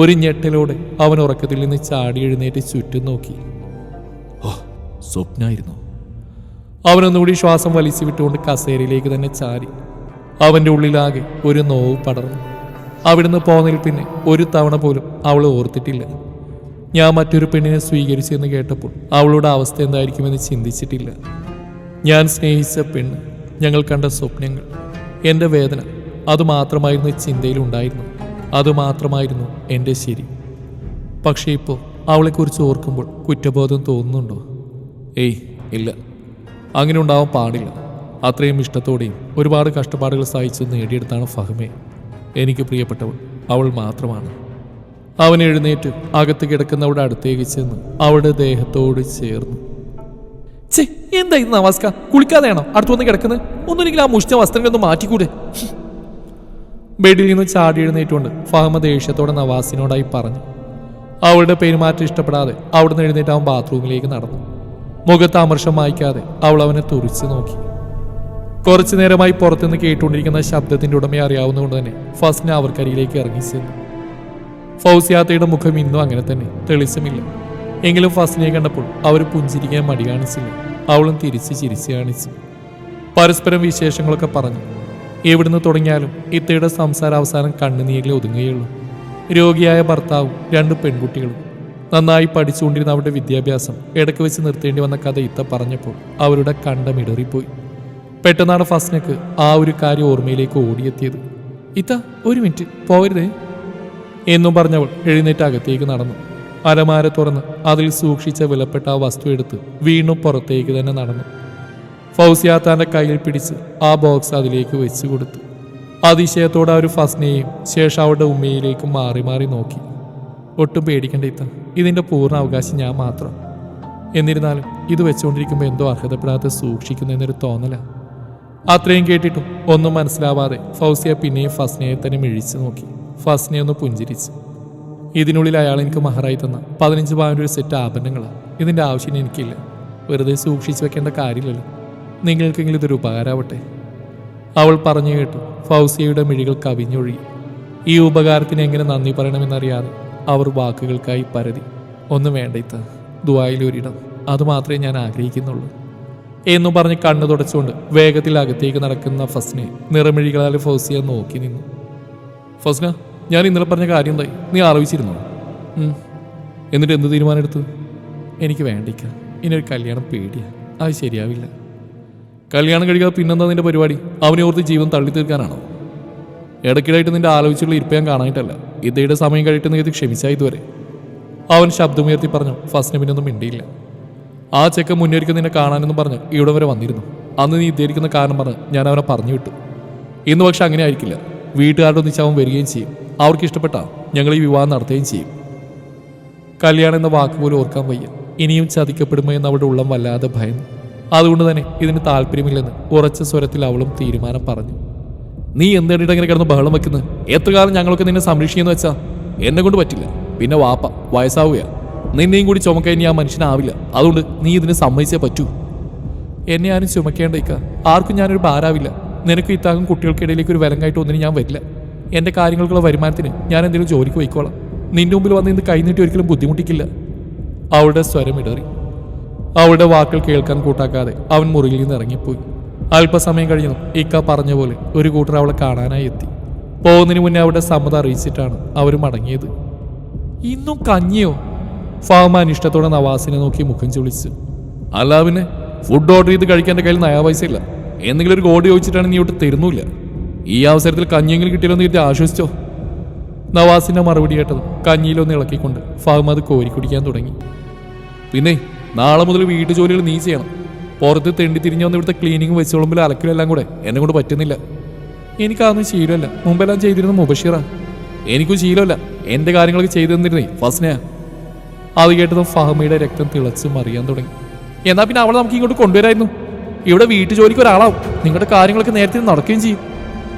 ഒരു ഞെട്ടലോടെ അവൻ ഉറക്കത്തിൽ നിന്ന് ചാടി എഴുന്നേറ്റ് ചുറ്റും നോക്കി. സ്വപ്നായിരുന്നു. അവനൊന്നുകൂടി ശ്വാസം വലിച്ചു വിട്ടുകൊണ്ട് കസേരയിലേക്ക് തന്നെ ചാരി. അവന്റെ ഉള്ളിലാകെ ഒരു നോവ് പടർന്നു. അവിടുന്ന് പോന്നതിൽ പിന്നെ ഒരു തവണ പോലും അവൾ ഓർത്തിട്ടില്ല. ഞാൻ മറ്റൊരു പെണ്ണിനെ സ്വീകരിച്ചെന്ന് കേട്ടപ്പോൾ അവളുടെ അവസ്ഥ എന്തായിരിക്കുമെന്ന് ചിന്തിച്ചിട്ടില്ല. ഞാൻ സ്നേഹിച്ച പെണ്ണ്, ഞങ്ങൾ കണ്ട സ്വപ്നങ്ങൾ, എൻ്റെ വേദന, അതുമാത്രമായിരുന്നു ചിന്തയിലുണ്ടായിരുന്നു. അതുമാത്രമായിരുന്നു എൻ്റെ ശരി. പക്ഷേ ഇപ്പോൾ അവളെക്കുറിച്ച് ഓർക്കുമ്പോൾ കുറ്റബോധം തോന്നുന്നുണ്ടോ? ഏയ് ഇല്ല, അങ്ങനെ ഉണ്ടാവാൻ പാടില്ല. അത്രയും ഇഷ്ടത്തോടെയും ഒരുപാട് കഷ്ടപ്പാടുകൾ സഹിച്ച് നേടിയെടുത്താണ് ഫഹ്മെ എനിക്ക് പ്രിയപ്പെട്ടവൾ. അവൾ മാത്രമാണ്. അവൻ എഴുന്നേറ്റ് അകത്ത് കിടക്കുന്നവളുടെ അടുത്തേക്ക് ചെന്ന് അവളുടെ ദേഹത്തോട് ചേർന്നു. ചേ, എന്താ ഇത് നവാസ്ക? കുളിക്കാതെയാണോ അടുത്ത് വന്ന് കിടക്കുന്നത്? ഒന്നുമില്ലെങ്കിൽ ആ മുഷിച്ച വസ്ത്രങ്ങളൊന്ന് മാറ്റിക്കൂടെ? ബെഡിൽ നിന്ന് ചാടി എഴുന്നേറ്റുകൊണ്ട് ഫഹ്മ ദേഷ്യത്തോടെ നവാസിനോടായി പറഞ്ഞു. അവളുടെ പെരുമാറ്റം ഇഷ്ടപ്പെടാതെ അവിടുന്ന് എഴുന്നേറ്റ് അവൻ ബാത്റൂമിലേക്ക് നടന്നു. മുഖത്ത് അമർഷം മായ്ക്കാതെ അവൾ അവനെ തുറിച്ചു നോക്കി. കുറച്ചു നേരമായി പുറത്തുനിന്ന് കേട്ടുകൊണ്ടിരിക്കുന്ന ശബ്ദത്തിന്റെ ഉടമയെ അറിയാവുന്നതുകൊണ്ട് തന്നെ ഫസ്ന അവർക്കരികിലേക്ക് ഇറങ്ങിച്ചെന്നു. ഫൗസിയാത്തയുടെ മുഖം ഇന്നും അങ്ങനെ തന്നെ, തെളിച്ചമില്ല. എങ്കിലും ഫസ്നയെ കണ്ടപ്പോൾ അവർ പുഞ്ചിരിക്കാൻ മടി കാണിച്ചില്ല. അവളും തിരിച്ച് ചിരിച്ചു കാണിച്ചു. പരസ്പരം വിശേഷങ്ങളൊക്കെ പറഞ്ഞു. എവിടുന്ന് തുടങ്ങിയാലും ഇത്തയുടെ സംസാര അവസാനം കണ്ണുനീരിൽ ഒതുങ്ങുകയുള്ളൂ. രോഗിയായ ഭർത്താവും 2 പെൺകുട്ടികളും, നന്നായി പഠിച്ചുകൊണ്ടിരുന്ന അവരുടെ വിദ്യാഭ്യാസം ഇടയ്ക്ക് വെച്ച് നിർത്തേണ്ടി വന്ന കഥ ഇത്ത പറഞ്ഞപ്പോൾ അവരുടെ കണ്ടമിടറിപ്പോയി. പെട്ടെന്നാണ് ഫസ്നക്ക് ആ ഒരു കാര്യം ഓർമ്മയിലേക്ക് ഓടിയെത്തിയത്. ഇത്ത, ഒരു മിനിറ്റ്, പോവരുതേ എന്നും പറഞ്ഞവൾ എഴുന്നേറ്റ് അകത്തേക്ക് നടന്നു. അലമാര തുറന്ന് അതിൽ സൂക്ഷിച്ച വിലപ്പെട്ട ആ വസ്തു എടുത്ത് വീണ്ടും പുറത്തേക്ക് തന്നെ നടന്നു. ഫൗസിയാത്താന്റെ കയ്യിൽ പിടിച്ച് ആ ബോക്സ് അതിലേക്ക് വെച്ചു കൊടുത്തു. അതിശയത്തോടെ അവർ ഫസ്നയെയും ശേഷം അവളുടെ ഉമ്മയിലേക്കും മാറി മാറി നോക്കി. ഒട്ടും പേടിക്കേണ്ട ഇത്ത, ഇതിന്റെ പൂർണ്ണ അവകാശം ഞാൻ മാത്രം. എന്നിരുന്നാലും ഇത് വെച്ചുകൊണ്ടിരിക്കുമ്പോൾ എന്തോ അർഹതപ്പെടാതെ സൂക്ഷിക്കുന്നതെന്നൊരു തോന്നല. അത്രയും കേട്ടിട്ടും ഒന്നും മനസ്സിലാവാതെ ഫൗസിയ പിന്നെയും ഫസ്നയെ തന്നെ മിഴിച്ചു നോക്കി. ഫസ്നയൊന്ന് പുഞ്ചിരിച്ചു. ഇതിനുള്ളിൽ അയാൾ എനിക്ക് മഹറായി തന്ന 15 പവന്റെ ഒരു സെറ്റ് ആഭരണങ്ങളാണ്. ഇതിന്റെ ആവശ്യം എനിക്കില്ല. വെറുതെ സൂക്ഷിച്ചു വെക്കേണ്ട കാര്യമില്ലല്ലോ. നിങ്ങൾക്കെങ്കിലും ഇതൊരു ഉപകാരമാവട്ടെ. അവൾ പറഞ്ഞു കേട്ടു. ഫൗസിയയുടെ മിഴികൾ കവിഞ്ഞൊഴുകി. ഈ ഉപകാരത്തിന് എങ്ങനെ നന്ദി പറയണമെന്നറിയാതെ അവർ വാക്കുകൾക്കായി പരതി. ഒന്നും വേണ്ട ഇത്ത, ദുആയിൽ ഒരിടം, അതുമാത്രമേ ഞാൻ ആഗ്രഹിക്കുന്നുള്ളൂ എന്നും പറഞ്ഞ് കണ്ണു തുടച്ചുകൊണ്ട് വേഗത്തിൽ അകത്തേക്ക് നടക്കുന്ന ഫസ്നെ നിറമിഴികളാൽ ഫൗസിയ നോക്കി നിന്നു. ഫസ്ന, ഞാൻ ഇന്നലെ പറഞ്ഞ കാര്യം എന്തായി? നീ ആലോചിച്ചിരുന്നോ? എന്നിട്ട് എന്ത് തീരുമാനം എടുത്തു? എനിക്ക് വേണ്ടിക്ക, ഇനിയൊരു കല്യാണം പേടിയാ. അത് ശരിയാവില്ല. കല്യാണം കഴിക്കാതെ പിന്നെന്താ നിന്റെ പരിപാടി? അവനെ ഓർത്ത് ജീവൻ തള്ളി തീർക്കാനാണോ? ഇടയ്ക്കിടായിട്ട് നിന്റെ ആലോചിച്ചുള്ള ഇരിപ്പ് ഞാൻ കാണാനായിട്ടല്ല. ഇതയുടെ സമയം കഴിയിട്ട് നീ ക്ഷമിച്ചായി ഇതുവരെ. അവൻ ശബ്ദമുയർത്തി പറഞ്ഞു. ഫസ്ന പിന്നൊന്നും മിണ്ടിയില്ല. ആ ചെക്കൻ മുന്നേറിക്ക് നിന്നെ കാണാനെന്നും പറഞ്ഞ് ഇവിടെ വരെ വന്നിരുന്നു. അന്ന് നീ ഇദ്ദേഹിക്കുന്ന കാരണം പറഞ്ഞ് ഞാൻ അവനെ പറഞ്ഞു വിട്ടു. ഇന്ന് പക്ഷെ അങ്ങനെ ആയിരിക്കില്ല. വീട്ടുകാരുടെ ഒന്നിച്ച് അവൻ വരികയും ചെയ്യും. അവർക്ക് ഇഷ്ടപ്പെട്ടാ ഞങ്ങൾ ഈ വിവാഹം നടത്തുകയും ചെയ്യും. കല്യാണം എന്ന വാക്ക് പോലും ഓർക്കാൻ വയ്യ. ഇനിയും ചതിക്കപ്പെടുമോ എന്ന് അവളുടെ ഉള്ളം വല്ലാതെ ഭയന്നു. അതുകൊണ്ട് തന്നെ ഇതിന് താല്പര്യമില്ലെന്ന് ഉറച്ച സ്വരത്തിൽ അവളും തീരുമാനം പറഞ്ഞു. നീ എന്തിനായിട്ട് അങ്ങനെ കിടന്ന് ബഹളം വെക്കുന്നത്? എത്ര കാലം ഞങ്ങളൊക്കെ നിന്നെ സംരക്ഷിക്കുന്നു വെച്ചാ? എന്നെ കൊണ്ട് പറ്റില്ല. പിന്നെ വാപ്പ വയസ്സാവുകയാ. നിന്നെയും കൂടി ചുമക്കാൻ ഇനി ആ മനുഷ്യനാവില്ല. അതുകൊണ്ട് നീ ഇതിന് സമ്മതിച്ചേ പറ്റൂ. എന്നെ ആരും ചുമക്കേണ്ടേക്ക. ആർക്കും ഞാനൊരു ഭാരാവില്ല. നിനക്കും ഇത്താകും കുട്ടികൾക്കിടയിലേക്ക് ഒരു വിലങ്ങായിട്ട് ഒന്നിനും ഞാൻ വരില്ല. എൻ്റെ കാര്യങ്ങൾക്കുള്ള വരുമാനത്തിന് ഞാൻ എന്തെങ്കിലും ജോലിക്ക് പോയിക്കോളാം. നിന്റെ മുമ്പിൽ വന്ന് ഇന്ന് കൈനീട്ടി ഒരിക്കലും ബുദ്ധിമുട്ടിക്കില്ല. അവളുടെ സ്വരം ഇടറി. അവളുടെ വാക്കുകൾ കേൾക്കാൻ കൂട്ടാക്കാതെ അവൻ മുറിയിൽ നിന്ന് ഇറങ്ങിപ്പോയി. അല്പസമയം കഴിഞ്ഞതും ഇക്ക പറഞ്ഞ പോലെ ഒരു കൂട്ടർ അവളെ കാണാനായി എത്തി. പോകുന്നതിന് മുന്നേ അവളുടെ സമ്മതം അറിയിച്ചിട്ടാണ് അവർ മടങ്ങിയത്. ഇന്നും കഞ്ഞിയോ? ഫഹ്മാൻ ഇഷ്ടത്തോടെ നവാസിനെ നോക്കി മുഖം ചുളിച്ചു. അല്ല പിന്നെ ഫുഡ് ഓർഡർ ചെയ്ത് കഴിക്കാൻ എൻ്റെ കയ്യിൽ നയാ പൈസ ഇല്ല. എന്തെങ്കിലും ഒരു കോടി ചോദിച്ചിട്ടാണ് നീ ഒട്ട് തരുന്നില്ല. ഈ അവസരത്തിൽ കഞ്ഞിയെങ്കിലും കിട്ടിയില്ലെന്ന് കരുതി ആശ്വസിച്ചോ? നവാസിന്റെ മറുപടി കേട്ടതും കഞ്ഞിയിലൊന്ന് ഇളക്കിക്കൊണ്ട് ഫഹ്മദ് കോരി കുടിക്കാൻ തുടങ്ങി. പിന്നെ നാളെ മുതൽ വീട്ടു ജോലികൾ നീ ചെയ്യണം. പുറത്ത് തെണ്ടി തിരിഞ്ഞു വന്ന് ഇവിടുത്തെ ക്ലീനിങ്ങും വെച്ചോളുമ്പിൽ അലക്കലും എല്ലാം കൂടെ എന്നെ കൊണ്ട് പറ്റുന്നില്ല. എനിക്കതൊന്നും ശീലമല്ല. മുമ്പെല്ലാം ചെയ്തിരുന്ന മുബഷിറ. എനിക്കും ശീലമല്ല. എൻ്റെ കാര്യങ്ങളൊക്കെ ചെയ്തു തന്നിരുന്നേ ഫസ്നയാ. അത് കേട്ടതും ഫഹമയുടെ രക്തം തിളച്ച് മറിയാൻ തുടങ്ങി. എന്നാൽ പിന്നെ അവളെ നമുക്ക് ഇങ്ങോട്ട് കൊണ്ടുവരായിരുന്നു. ഇവിടെ വീട്ടു ജോലിക്ക് ഒരാളാവും. നിങ്ങളുടെ കാര്യങ്ങളൊക്കെ നേരത്തെ നടക്കുകയും ചെയ്യും.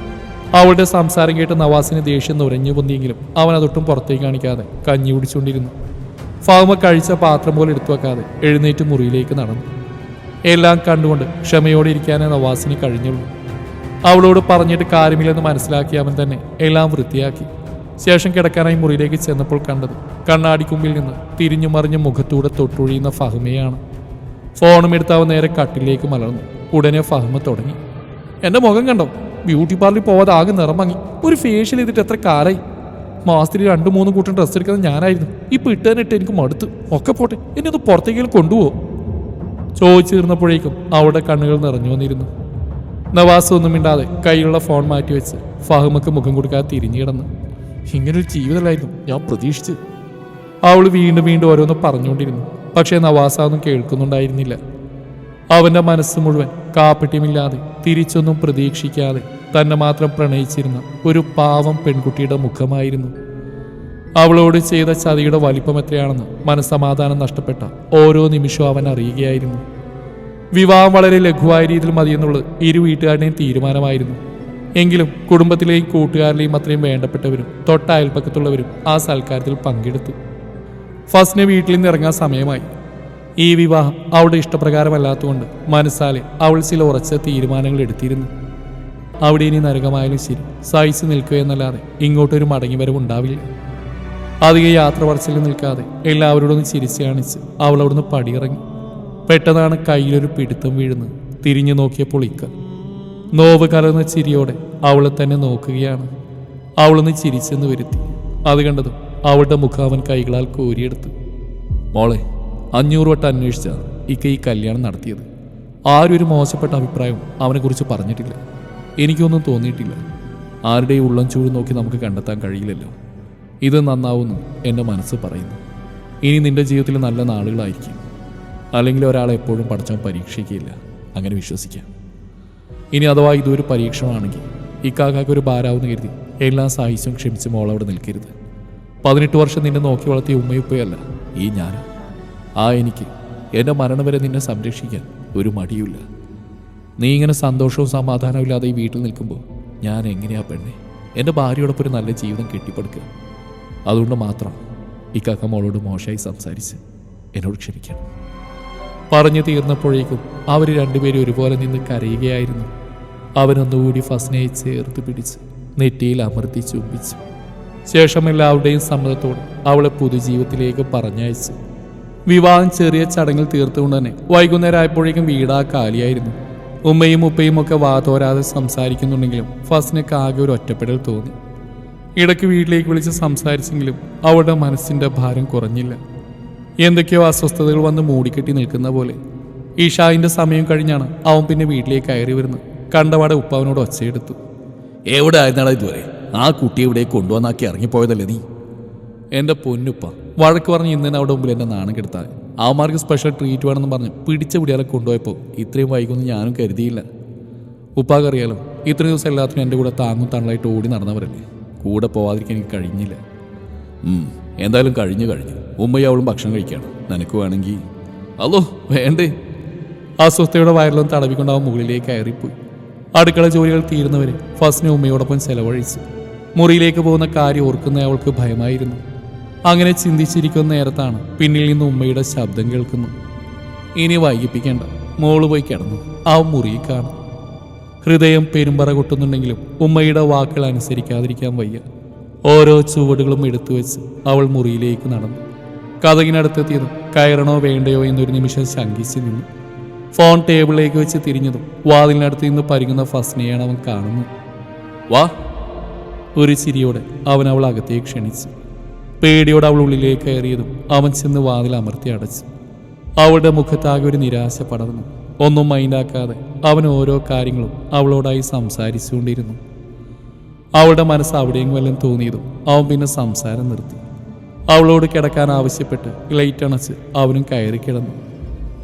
അവളുടെ സംസാരം കേട്ട് നവാസിന് ദേഷ്യം നുരഞ്ഞു പൊന്തിയെങ്കിലും അവൻ അതൊട്ടും പുറത്തേക്ക് കാണിക്കാതെ കഞ്ഞി കുടിച്ചുകൊണ്ടിരുന്നു. ഫഹമ കഴിച്ച പാത്രം പോലെ എടുത്തു വെക്കാതെ എഴുന്നേറ്റ് മുറിയിലേക്ക് നടന്നു. എല്ലാം കണ്ടുകൊണ്ട് ക്ഷമയോടെ ഇരിക്കാനേ നവാസിന് കഴിഞ്ഞുള്ളൂ. അവളോട് പറഞ്ഞിട്ട് കാര്യമില്ലെന്ന് മനസ്സിലാക്കിയ അവൻ തന്നെ എല്ലാം വൃത്തിയാക്കി ശേഷം കിടക്കാനായി മുറിയിലേക്ക് ചെന്നപ്പോൾ കണ്ടത് കണ്ണാടിക്കുമ്പിൽ നിന്ന് തിരിഞ്ഞു മറിഞ്ഞ മുഖത്തൂടെ തൊട്ടൊഴിയുന്ന ഫഹമയാണ്. ഫോണും എടുത്ത് അവൻ നേരെ കട്ടിലേക്ക് മലർന്നു. ഉടനെ ഫഹമ തുടങ്ങി. എൻ്റെ മുഖം കണ്ടോ? ബ്യൂട്ടി പാർലറിൽ പോവാതെ ആകെ നിറം വാങ്ങി. ഒരു ഫേഷ്യൽ ചെയ്തിട്ട് എത്ര കാലായി. മാസത്തിൽ 2-3 കൂട്ടം ഡ്രസ്സ് എടുക്കുന്നത് ഞാനായിരുന്നു. ഇപ്പം ഇട്ടതിനിട്ട് എനിക്ക് മടുത്ത്. ഒക്കെ പോട്ടെ, എന്നെ ഒന്ന് പുറത്തേക്കെങ്കിലും കൊണ്ടുപോകും. ചോദിച്ചു തീർന്നപ്പോഴേക്കും അവളുടെ കണ്ണുകൾ നിറഞ്ഞു വന്നിരുന്നു. നവാസ് ഒന്നും മിണ്ടാതെ കയ്യിലുള്ള ഫോൺ മാറ്റിവെച്ച് ഫഹമക്ക് മുഖം കൊടുക്കാതെ തിരിഞ്ഞു കിടന്നു. ഇങ്ങനൊരു ജീവിതമല്ലായിരുന്നു ഞാൻ പ്രതീക്ഷിച്ച്. അവൾ വീണ്ടും വീണ്ടും ഓരോന്ന് പറഞ്ഞുകൊണ്ടിരുന്നു. പക്ഷേ നവാസ് അതൊന്നും കേൾക്കുന്നുണ്ടായിരുന്നില്ല. അവൻ്റെ മനസ്സ് മുഴുവൻ കാപ്പട്യമില്ലാതെ തിരിച്ചൊന്നും പ്രതീക്ഷിക്കാതെ തന്നെ മാത്രം പ്രണയിച്ചിരുന്ന ഒരു പാവം പെൺകുട്ടിയുടെ മുഖമായിരുന്നു. അവളോട് ചെയ്ത ചതിയുടെ വലിപ്പം എത്രയാണെന്ന് മനസ്സമാധാനം നഷ്ടപ്പെട്ട ഓരോ നിമിഷവും അവൻ അറിയുകയായിരുന്നു. വിവാഹം വളരെ ലഘുവായ രീതിയിൽ മതിയെന്നുള്ളത് ഇരു വീട്ടുകാരുടെയും തീരുമാനമായിരുന്നു. എങ്കിലും കുടുംബത്തിലെയും കൂട്ടുകാരിലെയും അത്രയും വേണ്ടപ്പെട്ടവരും തൊട്ട അയൽപ്പക്കത്തുള്ളവരും ആ സൽക്കാരത്തിൽ പങ്കെടുത്തു. ഫസ്റ്റിന് വീട്ടിൽ നിന്ന് ഇറങ്ങാൻ സമയമായി. ഈ വിവാഹം അവളുടെ ഇഷ്ടപ്രകാരമല്ലാത്തതുകൊണ്ട് മനസ്സാലെ അവൾ ചില ഉറച്ച തീരുമാനങ്ങൾ എടുത്തിരുന്നു. അവിടെ ഇനി നരകമായാലും ശരി സഹിച്ച് നിൽക്കുക എന്നല്ലാതെ ഇങ്ങോട്ടൊരു മടങ്ങിവരവ് ഉണ്ടാവില്ല. അധികം യാത്ര പറച്ചിൽ നിൽക്കാതെ എല്ലാവരോടൊന്ന് ചിരിച്ചു കാണിച്ച് അവൾ അവിടുന്ന് പടിയിറങ്ങി. പെട്ടെന്നാണ് കയ്യിലൊരു പിടുത്തം വീഴുന്നത്. തിരിഞ്ഞു നോക്കിയപ്പോൾ ഇക്ക നോവ് കലർന്ന ചിരിയോടെ അവളെ തന്നെ നോക്കുകയാണ്. അവളൊന്ന് ചിരിച്ചെന്ന് വരുത്തി. അത് കണ്ടതും അവളുടെ മുഖം അവൻ കൈകളാൽ കോരിയെടുത്തു. മോളെ, 500 വട്ടം അന്വേഷിച്ചാണ് ഇക്ക ഈ കല്യാണം നടത്തിയത്. ആരും ഒരു മോശപ്പെട്ട അഭിപ്രായം അവനെക്കുറിച്ച് പറഞ്ഞിട്ടില്ല. എനിക്കൊന്നും തോന്നിയിട്ടില്ല. ആരുടെയും ഉള്ളം ചൂട് നോക്കി നമുക്ക് കണ്ടെത്താൻ കഴിയില്ലല്ലോ. ഇത് നന്നാവുന്നു എൻ്റെ മനസ്സ് പറയുന്നു. ഇനി നിന്റെ ജീവിതത്തിൽ നല്ല നാളുകളായിരിക്കും. അല്ലെങ്കിൽ ഒരാളെ എപ്പോഴും പഠിച്ചാൽ പരീക്ഷിക്കുകയില്ല. അങ്ങനെ വിശ്വസിക്കാം. ഇനി അഥവാ ഇതൊരു പരീക്ഷണമാണെങ്കിൽ ഇക്കാക്കാക്ക് ഒരു ഭാരാവെന്ന് കരുതി എല്ലാം സഹിച്ചും ക്ഷമിച്ചും മോളവിടെ നിൽക്കരുത്. 18 വർഷം നിന്നെ നോക്കി വളർത്തിയ ഉമ്മയുപ്പയല്ല ഈ ഞാൻ. എനിക്ക് എൻ്റെ മരണം വരെ നിന്നെ സംരക്ഷിക്കാൻ ഒരു മടിയുമില്ല. നീ ഇങ്ങനെ സന്തോഷവും സമാധാനവും ഇല്ലാതെ ഈ വീട്ടിൽ നിൽക്കുമ്പോൾ ഞാൻ എങ്ങനെയാ പെണ്ണെ എൻ്റെ ഭാര്യയോടൊപ്പം ഒരു നല്ല ജീവിതം കെട്ടിപ്പടുക്കുക? അതുകൊണ്ട് മാത്രം ഇക്കാക്ക മോളോട് മോശമായി സംസാരിച്ച് എന്നോട് ക്ഷമിക്കണം. പറഞ്ഞു തീർന്നപ്പോഴേക്കും അവർ രണ്ടുപേരും ഒരുപോലെ നിന്ന് കരയുകയായിരുന്നു. അവനൊന്നുകൂടി ഫസ്നയെ ചേർത്ത് പിടിച്ച് നെറ്റിയിൽ അമർത്തി ചുംബിച്ചു. ശേഷം എല്ലാവരുടെയും സമ്മതത്തോടെ അവളെ പൊതുജീവിതത്തിലേക്ക് പറഞ്ഞയച്ചു. വിവാഹം ചെറിയ ചടങ്ങിൽ തീർത്തുകൊണ്ട് തന്നെ വൈകുന്നേരം ആയപ്പോഴേക്കും വീടാ കാലിയായിരുന്നു. ഉമ്മയും ഉപ്പയും ഒക്കെ വാതോരാതെ സംസാരിക്കുന്നുണ്ടെങ്കിലും ഫസ്നയ്ക്ക് ആകെ ഒരു ഒറ്റപ്പെടൽ തോന്നി. ഇടയ്ക്ക് വീട്ടിലേക്ക് വിളിച്ച് സംസാരിച്ചെങ്കിലും അവളുടെ മനസ്സിൻ്റെ ഭാരം കുറഞ്ഞില്ല. എന്തൊക്കെയോ അസ്വസ്ഥതകൾ വന്ന് മൂടിക്കെട്ടി നിൽക്കുന്ന പോലെ. ഇഷായിൻ്റെ സമയം കഴിഞ്ഞാണ് അവൻ പിന്നെ വീട്ടിലേക്ക് കയറി വരുന്നത്. കണ്ടപാടെ ഉപ്പ അവനോട് ഒച്ചയെടുത്തു. എവിടെ ആയിരുന്നാടാ ഇതുവരെ? ആ കുട്ടിയെ ഇവിടെ കൊണ്ടുവന്നാക്കി ഇറങ്ങിപ്പോയതല്ലേ നീ? എൻ്റെ പൊന്നുപ്പ വഴക്ക് പറഞ്ഞ് ഇന്നലെ അവിടെ മുമ്പിൽ എന്നെ നാണം കെടുത്താൽ അവന്മാർക്ക് സ്പെഷ്യൽ ട്രീറ്റ് വേണമെന്ന് പറഞ്ഞ് പിടിച്ച പിടിയാലെ കൊണ്ടുപോയപ്പോൾ ഇത്രയും വൈകുമെന്ന് ഞാനും കരുതിയില്ല. ഉപ്പാക്കറിയാലോ, ഇത്രയും ദിവസം എല്ലാത്തിനും എൻ്റെ കൂടെ താങ്ങും തണലായിട്ട് ഓടി നടന്നവരല്ലേ. കൂടെ പോവാതിരിക്കാൻ എനിക്ക് കഴിഞ്ഞില്ല. എന്തായാലും കഴിഞ്ഞു. ഉമ്മയും അവളും ഭക്ഷണം കഴിക്കുകയാണ്. നിനക്ക് വേണമെങ്കിൽ. അല്ലോ വേണ്ടേ? അസ്വസ്ഥയുടെ വയറിലും തടവിക്കൊണ്ട് അവൻ മുകളിലേക്ക് കയറിപ്പോയി. അടുക്കള ജോലികൾ തീരുന്നവരെ ഫസ്റ്റിനെ ഉമ്മയോടൊപ്പം ചെലവഴിച്ചു. മുറിയിലേക്ക് പോകുന്ന കാര്യം ഓർക്കുന്ന അവൾക്ക് ഭയമായിരുന്നു. അങ്ങനെ ചിന്തിച്ചിരിക്കുന്ന നേരത്താണ് പിന്നിൽ നിന്ന് ഉമ്മയുടെ ശബ്ദം കേൾക്കുന്നു. ഇനി വൈകിപ്പിക്കേണ്ട, മോള് പോയി കിടന്നു. ആ മുറിയിൽ കാണും. ഹൃദയം പെരുമ്പറ കൊട്ടുന്നുണ്ടെങ്കിലും ഉമ്മയുടെ വാക്കുകൾ അനുസരിക്കാതിരിക്കാൻ വയ്യ. ഓരോ ചുവടുകളും എടുത്തു വെച്ച് അവൾ മുറിയിലേക്ക് നടന്നു. കതകിനടുത്തെത്തിയതും കയറണോ വേണ്ടയോ എന്നൊരു നിമിഷം ശങ്കിച്ചു നിന്നു. ഫോൺ ടേബിളിലേക്ക് വെച്ച് തിരിഞ്ഞതും വാതിലിനടുത്ത് നിന്ന് പരുങ്ങുന്ന ഫസ്നയാണ് അവൻ കാണുന്നത്. വാ. ഒരു ചിരിയോടെ അവൻ അവൾ അകത്തേക്ക് ക്ഷണിച്ചു. പേടിയോടെ അവൾ ഉള്ളിലേക്ക് കയറിയതും അവൻ ചെന്ന് വാതിൽ അമർത്തി അടച്ചു. അവളുടെ മുഖത്താകെ ഒരു നിരാശ പടർന്നു. ഒന്നും മൈൻഡാക്കാതെ അവൻ ഓരോ കാര്യങ്ങളും അവളോടായി സംസാരിച്ചുകൊണ്ടിരുന്നു. അവളുടെ മനസ്സ് അവിടെയും വല്ലതും തോന്നിയതും അവൻ പിന്നെ സംസാരം നിർത്തി. അവളോട് കിടക്കാൻ ആവശ്യപ്പെട്ട് ലൈറ്റ് അണച്ച് അവനും കയറി കിടന്നു.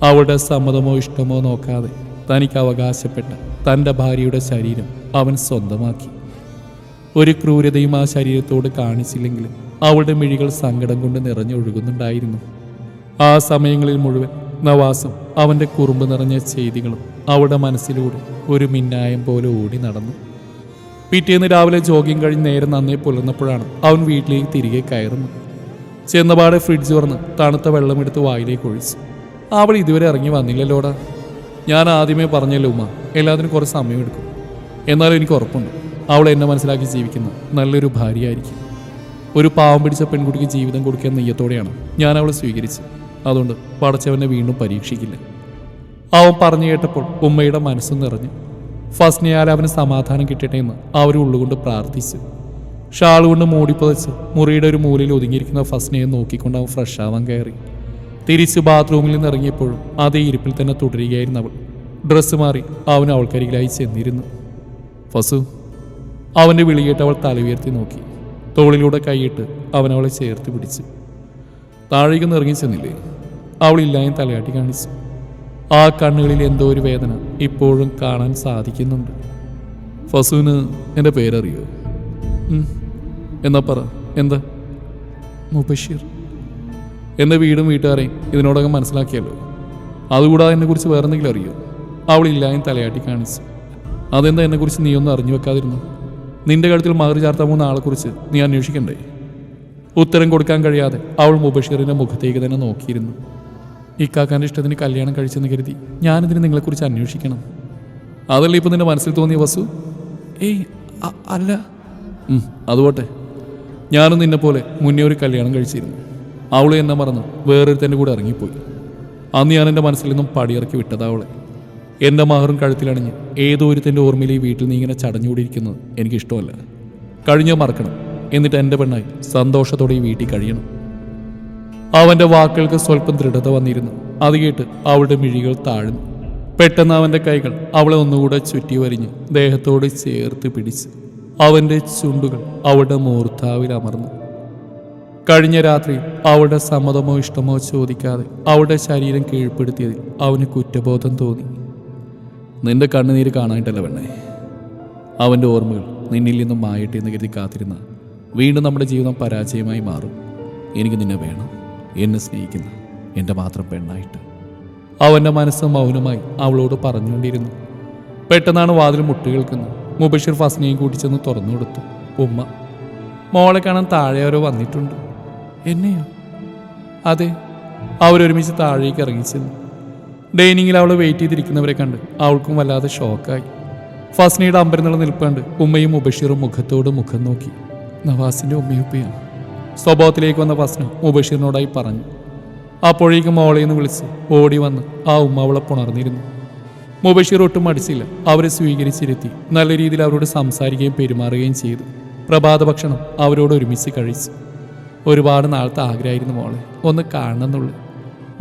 അവളുടെ സമ്മതമോ ഇഷ്ടമോ നോക്കാതെ തനിക്ക് അവകാശപ്പെട്ട തൻ്റെ ഭാര്യയുടെ ശരീരം അവൻ സ്വന്തമാക്കി. ഒരു ക്രൂരതയും ആ ശരീരത്തോട് കാണിച്ചില്ലെങ്കിലും അവളുടെ മിഴികൾ സങ്കടം കൊണ്ട് നിറഞ്ഞൊഴുകുന്നുണ്ടായിരുന്നു. ആ സമയങ്ങളിൽ മുഴുവൻ നവാസും അവൻ്റെ കുറുമ്പ് നിറഞ്ഞ ചെയ്തികളും അവളുടെ മനസ്സിലൂടെ ഒരു മിന്നായം പോലെ ഓടി നടന്നു. പിറ്റേന്ന് രാവിലെ ജോഗിങ് കഴിഞ്ഞ് നേരെ നന്നേ പുലർന്നപ്പോഴാണ് അവൻ വീട്ടിലേക്ക് തിരികെ കയറുന്നത്. ചെന്നപാടെ ഫ്രിഡ്ജ് തുറന്ന് തണുത്ത വെള്ളമെടുത്ത് വായിലേക്ക് ഒഴിച്ചു. അവൾ ഇതുവരെ ഇറങ്ങി വന്നില്ലല്ലോടാ. ഞാൻ ആദ്യമേ പറഞ്ഞല്ലോ ഉമ്മ, എല്ലാത്തിനും കുറച്ച് സമയമെടുക്കും. എന്നാലും എനിക്ക് ഉറപ്പുണ്ട് അവൾ എന്നെ മനസ്സിലാക്കി ജീവിക്കുന്ന നല്ലൊരു ഭാര്യയായിരിക്കും. ഒരു പാവം പിടിച്ച പെൺകുട്ടിക്ക് ജീവിതം കൊടുക്കാൻ നെയ്യത്തോടെയാണ് ഞാൻ അവളെ സ്വീകരിച്ചത്. അതുകൊണ്ട് പടച്ചവനെ വീണ്ടും പരീക്ഷിക്കില്ല. അവൻ പറഞ്ഞു കേട്ടപ്പോൾ ഉമ്മയുടെ മനസ്സ് നിറഞ്ഞു. ഫസ്നയാൽ അവന് സമാധാനം കിട്ടട്ടെ എന്ന് അവർ ഉള്ളുകൊണ്ട് പ്രാർത്ഥിച്ചു. ഷാൾ കൊണ്ട് മൂടിപ്പതച്ച് മുറിയുടെ ഒരു മൂലയിൽ ഒതുങ്ങിയിരിക്കുന്ന ഫസ്നയെ നോക്കിക്കൊണ്ട് അവൻ ഫ്രഷ് ആവാൻ കയറി. തിരിച്ച് ബാത്റൂമിൽ നിന്ന് ഇറങ്ങിയപ്പോഴും അതേ ഇരിപ്പിൽ തന്നെ തുടരുകയായിരുന്നു അവൾ. ഡ്രസ്സ് മാറി അവൻ അവൾക്കരികിലായി ചെന്നിരുന്നു. ഫസു, അവൻ്റെ വിളി കേട്ട് അവൾ തല ഉയർത്തി നോക്കി. തോളിലൂടെ കൈയിട്ട് അവൻ അവളെ ചേർത്ത് പിടിച്ചു. താഴേക്കൊന്ന് ഇറങ്ങി ചെന്നില്ലേ? അവളില്ലായും തലയാട്ടി കാണിച്ചു. ആ കണ്ണുകളിൽ എന്തോ ഒരു വേദന ഇപ്പോഴും കാണാൻ സാധിക്കുന്നുണ്ട്. ഫസുവിന് എൻ്റെ പേരറിയോ? എന്നാ പറ, എന്താ? മുബഷീർ. എൻ്റെ വീടും വീട്ടുകാരെയും ഇതിനോടകം മനസ്സിലാക്കിയല്ലോ. അതുകൂടാതെ എന്നെക്കുറിച്ച് വേറെന്തെങ്കിലും അറിയോ? അവളില്ലായും തലയാട്ടി കാണിച്ചു. അതെന്താ എന്നെക്കുറിച്ച് നീ ഒന്നും അറിഞ്ഞു വെക്കാതിരുന്നു? നിന്റെ കഴുത്തിൽ മഹർ ചാർത്താൻ പോകുന്ന ആളെക്കുറിച്ച് നീ അന്വേഷിക്കണ്ടേ? ഉത്തരം കൊടുക്കാൻ കഴിയാതെ അവൾ മുബഷീറിൻ്റെ മുഖത്തേക്ക് തന്നെ നോക്കിയിരുന്നു. ഇക്കാക്കാൻ്റെ ഇഷ്ടത്തിന് കല്യാണം കഴിച്ചെന്ന് കരുതി ഞാനിതിന് നിങ്ങളെക്കുറിച്ച് അന്വേഷിക്കണം? അതല്ലേ ഇപ്പം നിന്റെ മനസ്സിൽ തോന്നിയ വസു? ഏയ് അല്ല. അതുപോട്ടെ, ഞാനും നിന്നെ പോലെ മുന്നേ ഒരു കല്യാണം കഴിച്ചിരുന്നു. അവൾ എന്നെ മറന്ന് വേറൊരുത്തൻ്റെ കൂടെ ഇറങ്ങിപ്പോയി. അന്ന് ഞാൻ എൻ്റെ മനസ്സിൽ നിന്നും പടിയിറക്കി വിട്ടതാ അവളെ. എൻ്റെ മഹറും കഴുത്തിലണിഞ്ഞ് ഏതോ ഒരുത്തൻ്റെ ഓർമ്മയിൽ ഈ വീട്ടിൽ നീ ഇങ്ങനെ ചടഞ്ഞുകൂടിയിരിക്കുന്നത് എനിക്കിഷ്ടമല്ല. കഴിഞ്ഞോ മറക്കണം, എന്നിട്ട് എൻ്റെ പെണ്ണായി സന്തോഷത്തോടെ ഈ വീട്ടിൽ കഴിയണം. അവൻ്റെ വാക്കുകൾക്ക് സ്വല്പം ദൃഢത വന്നിരുന്നു. അത് കേട്ട് അവളുടെ മിഴികൾ താഴ്ന്നു. പെട്ടെന്ന് അവൻ്റെ കൈകൾ അവളെ ഒന്നുകൂടെ ചുറ്റി വരിഞ്ഞ് ദേഹത്തോട് ചേർത്ത് പിടിച്ച് അവൻ്റെ ചുണ്ടുകൾ അവളുടെ മൂർധാവിൽ അമർന്നു. കഴിഞ്ഞ രാത്രി അവളുടെ സമ്മതമോ ഇഷ്ടമോ ചോദിക്കാതെ അവളുടെ ശരീരം കീഴ്പ്പെടുത്തിയതിൽ അവന് കുറ്റബോധം തോന്നി. നിന്റെ കണ്ണുനീര് കാണാനിട്ടല്ല പെണ്ണേ. അവൻ്റെ ഓർമ്മകൾ നിന്നിൽ നിന്നും മായട്ടെ എന്ന് കരുതി കാത്തിരുന്ന വീണ്ടും നമ്മുടെ ജീവിതം പരാജയമായി മാറും. എനിക്ക് നിന്നെ വേണം, എന്നെ സ്നേഹിക്കുന്ന എൻ്റെ മാത്രം പെണ്ണായിട്ട്. അവൻ്റെ മനസ്സ് മൗനമായി അവളോട് പറഞ്ഞുകൊണ്ടിരുന്നു. പെട്ടെന്നാണ് വാതിൽ മുട്ട് കേൾക്കുന്നത്. മുബഷീർ ഫസ്നയും കൂട്ടിച്ചെന്ന് തുറന്നു കൊടുത്തു. ഉമ്മ. മോളെ കാണാൻ താഴെ ആരോ വന്നിട്ടുണ്ട്. എന്നെയോ? അതെ. അവരൊരുമിച്ച് താഴേക്ക് ഇറങ്ങിച്ചെന്നു. ഡൈനിങ്ങിൽ അവളെ വെയിറ്റ് ചെയ്തിരിക്കുന്നവരെ കണ്ട് അവൾക്കും വല്ലാതെ ഷോക്കായി. ഫസ്നയുടെ അമ്പരന്നുള്ള നിൽപ്പുണ്ട്. ഉമ്മയും മുബഷീറും മുഖത്തോട് മുഖം നോക്കി. നവാസിൻ്റെ ഉമ്മയുപ്പയാണ്. സ്വഭാവത്തിലേക്ക് വന്ന ഫസ്ന മുബഷീറിനോടായി പറഞ്ഞു. അപ്പോഴേക്കും മോളെ നിന്ന് വിളിച്ച് ഓടി വന്ന് ആ ഉമ്മ അവളെ പുണർന്നിരുന്നു. മുബഷീർ ഒട്ടും മടിച്ചില്ല. അവരെ സ്വീകരിച്ചിരുത്തി നല്ല രീതിയിൽ അവരോട് സംസാരിക്കുകയും പെരുമാറുകയും ചെയ്തു. പ്രഭാത ഭക്ഷണം അവരോട് ഒരുമിച്ച് കഴിച്ചു. ഒരുപാട് നാളത്തെ ആഗ്രഹമായിരുന്നു മോളെ ഒന്ന് കാണണമെന്നുള്ളു.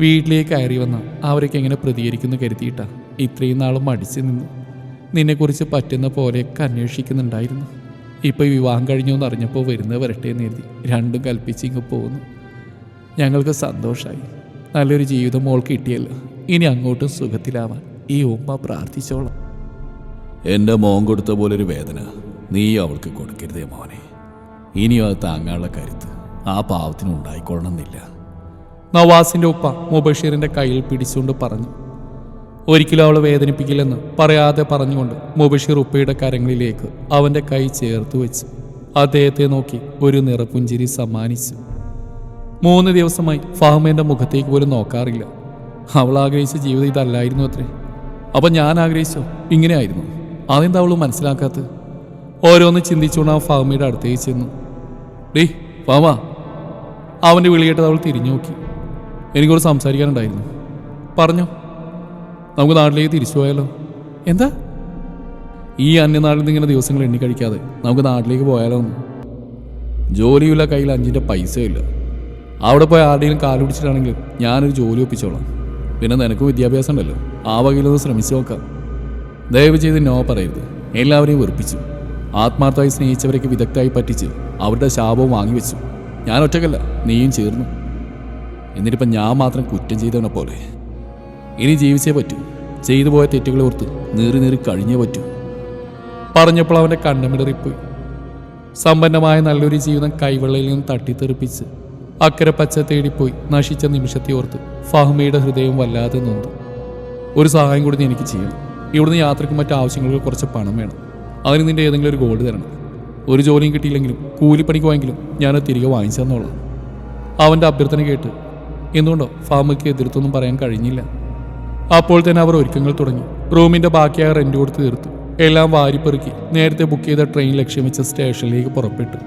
വീട്ടിലേക്ക് കയറി വന്ന അവരൊക്കെ എങ്ങനെ പ്രതികരിക്കുന്നു കരുതിയിട്ടാ ഇത്രയും നാളും മടിച്ചു നിന്നു. നിന്നെക്കുറിച്ച് പറ്റുന്ന പോലെയൊക്കെ അന്വേഷിക്കുന്നുണ്ടായിരുന്നു. ഇപ്പോൾ വിവാഹം കഴിഞ്ഞു എന്നറിഞ്ഞപ്പോൾ വരുന്നത് വരട്ടെ എന്ന് കരുതി രണ്ടും കൽപ്പിച്ച് ഇങ്ങ് പോകുന്നു. ഞങ്ങൾക്ക് സന്തോഷമായി. നല്ലൊരു ജീവിതം മോൾ കിട്ടിയല്ലോ. ഇനി അങ്ങോട്ടും സുഖത്തിലാവാൻ ഈ ഉമ്മ പ്രാർത്ഥിച്ചോളാം. എൻ്റെ മോൻ കൊടുത്ത പോലൊരു വേദന നീ അവൾക്ക് കൊടുക്കരുതേ മോനെ. ഇനിയും അത് താങ്ങാനുള്ള കരുത്ത് ആ പാവത്തിന് ഉണ്ടായിക്കൊള്ളണമെന്നില്ല. നവാസിൻ്റെ ഉപ്പ മുബഷീറിൻ്റെ കയ്യിൽ പിടിച്ചുകൊണ്ട് പറഞ്ഞു. ഒരിക്കലും അവളെ വേദനിപ്പിക്കില്ലെന്ന് പറയാതെ പറഞ്ഞുകൊണ്ട് മുബഷീർ ഉപ്പയുടെ കരങ്ങളിലേക്ക് അവൻ്റെ കൈ ചേർത്ത് വെച്ച് അദ്ദേഹത്തെ നോക്കി ഒരു നിറപുഞ്ചിരി സമ്മാനിച്ചു. 3 ദിവസമായി ഫഹ്മേൻ്റെ മുഖത്തേക്ക് പോലും നോക്കാറില്ല. അവൾ ആഗ്രഹിച്ച ജീവിതം ഇതല്ലായിരുന്നു അത്രേ. അപ്പം ഞാൻ ആഗ്രഹിച്ചോ ഇങ്ങനെയായിരുന്നു? അതെന്താ അവൾ മനസ്സിലാക്കാത്തത്? ഓരോന്ന് ചിന്തിച്ചുകൊണ്ട് അവൻ ഫഹ്മയുടെ അടുത്തേക്ക് ചെന്നു. ഡേ ഫഹ്മ. അവൻ്റെ വിളിയേട്ടത് അവൾ തിരിഞ്ഞു നോക്കി. എനിക്കൊരു സംസാരിക്കാനുണ്ടായിരുന്നു. പറഞ്ഞോ. നമുക്ക് നാട്ടിലേക്ക് തിരിച്ചു പോയാലോ? എന്താ? ഈ അന്യനാട്ടിൽ നിന്ന് ഇങ്ങനെ ദിവസങ്ങൾ എണ്ണിക്കഴിക്കാതെ നമുക്ക് നാട്ടിലേക്ക് പോയാലോ എന്ന്. ജോലിയില്ല, കയ്യിൽ 5 പൈസയില്ല. അവിടെ പോയി ആരുടെയും കാല് പിടിച്ചിട്ടാണെങ്കിൽ ഞാനൊരു ജോലി ഒപ്പിച്ചോളാം. പിന്നെ നിനക്ക് വിദ്യാഭ്യാസം ഉണ്ടല്ലോ, ആ വകയിലൊന്ന് ശ്രമിച്ചു നോക്കാം. ദയവ് ചെയ്ത് നോ പറയരുത്. എല്ലാവരെയും വെറുപ്പിച്ചു. ആത്മാർത്ഥമായി സ്നേഹിച്ചവരൊക്കെ വിദഗ്ധമായി പറ്റിച്ച് അവരുടെ ശാപവും വാങ്ങിവെച്ചു. ഞാൻ ഒറ്റക്കല്ല, നീയും ചേർന്നു. എന്നിട്ടിപ്പം ഞാൻ മാത്രം കുറ്റം ചെയ്തവനെ പോലെ. ഇനി ജീവിച്ചേ പറ്റൂ. ചെയ്തു പോയ തെറ്റുകളെ ഓർത്ത് നീറി നീറി കഴിഞ്ഞേ പറ്റൂ. പറഞ്ഞപ്പോൾ അവൻ്റെ കണ്ണമിടറിപ്പോയി. സമ്പന്നമായ നല്ലൊരു ജീവിതം കൈവെള്ളയിൽ നിന്ന് തട്ടിത്തെറിപ്പിച്ച് അക്കരെ പച്ച തേടിപ്പോയി നശിച്ച നിമിഷത്തെ ഓർത്ത് ഫഹ്മയുടെ ഹൃദയം വല്ലാതെ നൊന്തു. ഒരു സഹായം കൂടി നീ എനിക്ക് ചെയ്യണം. ഇവിടുന്ന് യാത്രയ്ക്കും മറ്റു ആവശ്യങ്ങൾക്ക് കുറച്ച് പണം വേണം. അതിന് നിന്റെ ഏതെങ്കിലും ഒരു ഗോൾഡ് തരണം. ഒരു ജോലിയും കിട്ടിയില്ലെങ്കിലും കൂലിപ്പണിക്ക് പോയെങ്കിലും ഞാനത് തിരികെ വാങ്ങിച്ചു തന്നോളാം. അവൻ്റെ അഭ്യർത്ഥന കേട്ട് എന്തുകൊണ്ടോ ഫഹ്മയ്ക്ക് എതിർത്തൊന്നും പറയാൻ കഴിഞ്ഞില്ല. അപ്പോൾ തന്നെ അവർ ഒരുക്കങ്ങൾ തുടങ്ങി. റൂമിൻ്റെ ബാക്കിയായ റെന്റ് കൊടുത്ത് തീർത്തു. എല്ലാം വാരിപ്പെറുക്കി നേരത്തെ ബുക്ക് ചെയ്ത ട്രെയിൻ ലക്ഷ്യം വെച്ച സ്റ്റേഷനിലേക്ക് പുറപ്പെട്ടു.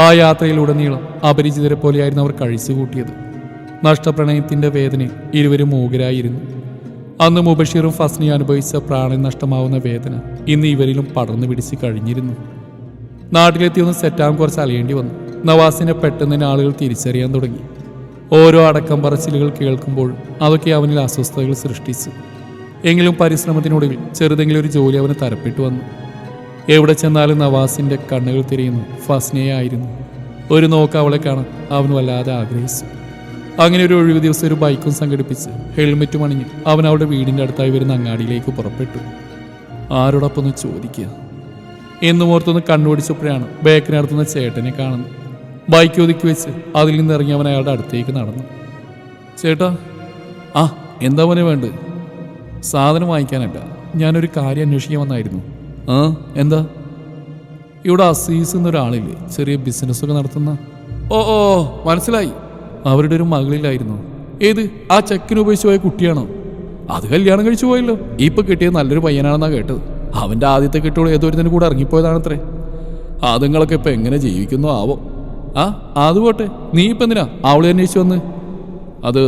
ആ യാത്രയിലുടനീളം അപരിചിതരെ പോലെയായിരുന്നു അവർ കഴിച്ചു കൂട്ടിയത്. നഷ്ടപ്രണയത്തിൻ്റെ വേദനയിൽ ഇരുവരും മൂകരായിരുന്നു. അന്ന് മുബഷീറും ഫസ്നിയും അനുഭവിച്ച പ്രാണൻ നഷ്ടമാവുന്ന വേദന ഇന്ന് ഇവരിലും പടർന്നു പിടിച്ച് കഴിഞ്ഞിരുന്നു. നാട്ടിലെത്തി ഒന്ന് സെറ്റാകാൻ കുറച്ച് അലയേണ്ടി വന്നു. നവാസിനെ പെട്ടെന്ന് തന്നെ ആളുകൾ തിരിച്ചറിയാൻ തുടങ്ങി. ഓരോ അടക്കം പറച്ചിലുകൾ കേൾക്കുമ്പോഴും അതൊക്കെ അവനിൽ അസ്വസ്ഥതകൾ സൃഷ്ടിച്ചു. എങ്കിലും പരിശ്രമത്തിനൊടുവിൽ ചെറുതെങ്കിലും ഒരു ജോലി അവന് തരപ്പെട്ടു വന്നു. എവിടെ ചെന്നാലും നവാസിൻ്റെ കണ്ണുകൾ തിരിയുന്നു ഫസ്നയായിരുന്നു. ഒരു നോക്ക് അവളെ കാണാൻ അവൻ വല്ലാതെ ആഗ്രഹിച്ചു. അങ്ങനെ ഒരു ഒഴിവ് ദിവസം ഒരു ബൈക്കും സംഘടിപ്പിച്ച് ഹെൽമെറ്റും അണിഞ്ഞ് അവൻ അവളുടെ വീടിൻ്റെ അടുത്തായി വരുന്ന അങ്ങാടിയിലേക്ക് പുറപ്പെട്ടു. ആരോടൊപ്പം ഒന്ന് ചോദിക്കുക എന്നും ഓർത്തൊന്ന് കണ്ണുപിടിച്ചപ്പോഴാണ് ബേക്കിനടുത്തുന്ന ചേട്ടനെ കാണുന്നത്. ബൈക്ക് ഒതുക്കി വെച്ച് അതിൽ നിന്ന് ഇറങ്ങി അവൻ അയാളുടെ അടുത്തേക്ക് നടന്നു. ചേട്ടാ, ആ എന്താ മോനെ വേണ്ടത്? സാധനം വാങ്ങിക്കാനല്ല, ഞാനൊരു കാര്യം അന്വേഷിക്കാൻ വന്നായിരുന്നു. ആ എന്താ? ഇവിടെ അസീസ് എന്നൊരാളില്ലേ, ചെറിയ ബിസിനസ്സൊക്കെ നടത്തുന്ന? ഓ ഓ മനസ്സിലായി. അവരുടെ ഒരു മകളിലായിരുന്നു. ഏത്? ആ ചെക്കിന് ഉപയോഗിച്ച് പോയ കുട്ടിയാണോ? അത് കല്യാണം കഴിച്ചു പോയല്ലോ. ഇപ്പൊ കിട്ടിയത് നല്ലൊരു പയ്യനാണെന്നാ കേട്ടത്. അവന്റെ ആദ്യത്തെ കെട്ടോട് ഏതൊരുത്തിനും കൂടെ ഇറങ്ങിപ്പോയതാണത്രേ. അതുങ്ങളൊക്കെ ഇപ്പൊ എങ്ങനെ ജീവിക്കുന്നോ ആവോ. ആ അത് പോട്ടെ, നീ ഇപ്പൊ എന്തിനാ അവളെ അന്വേഷിച്ചു വന്ന്? അത്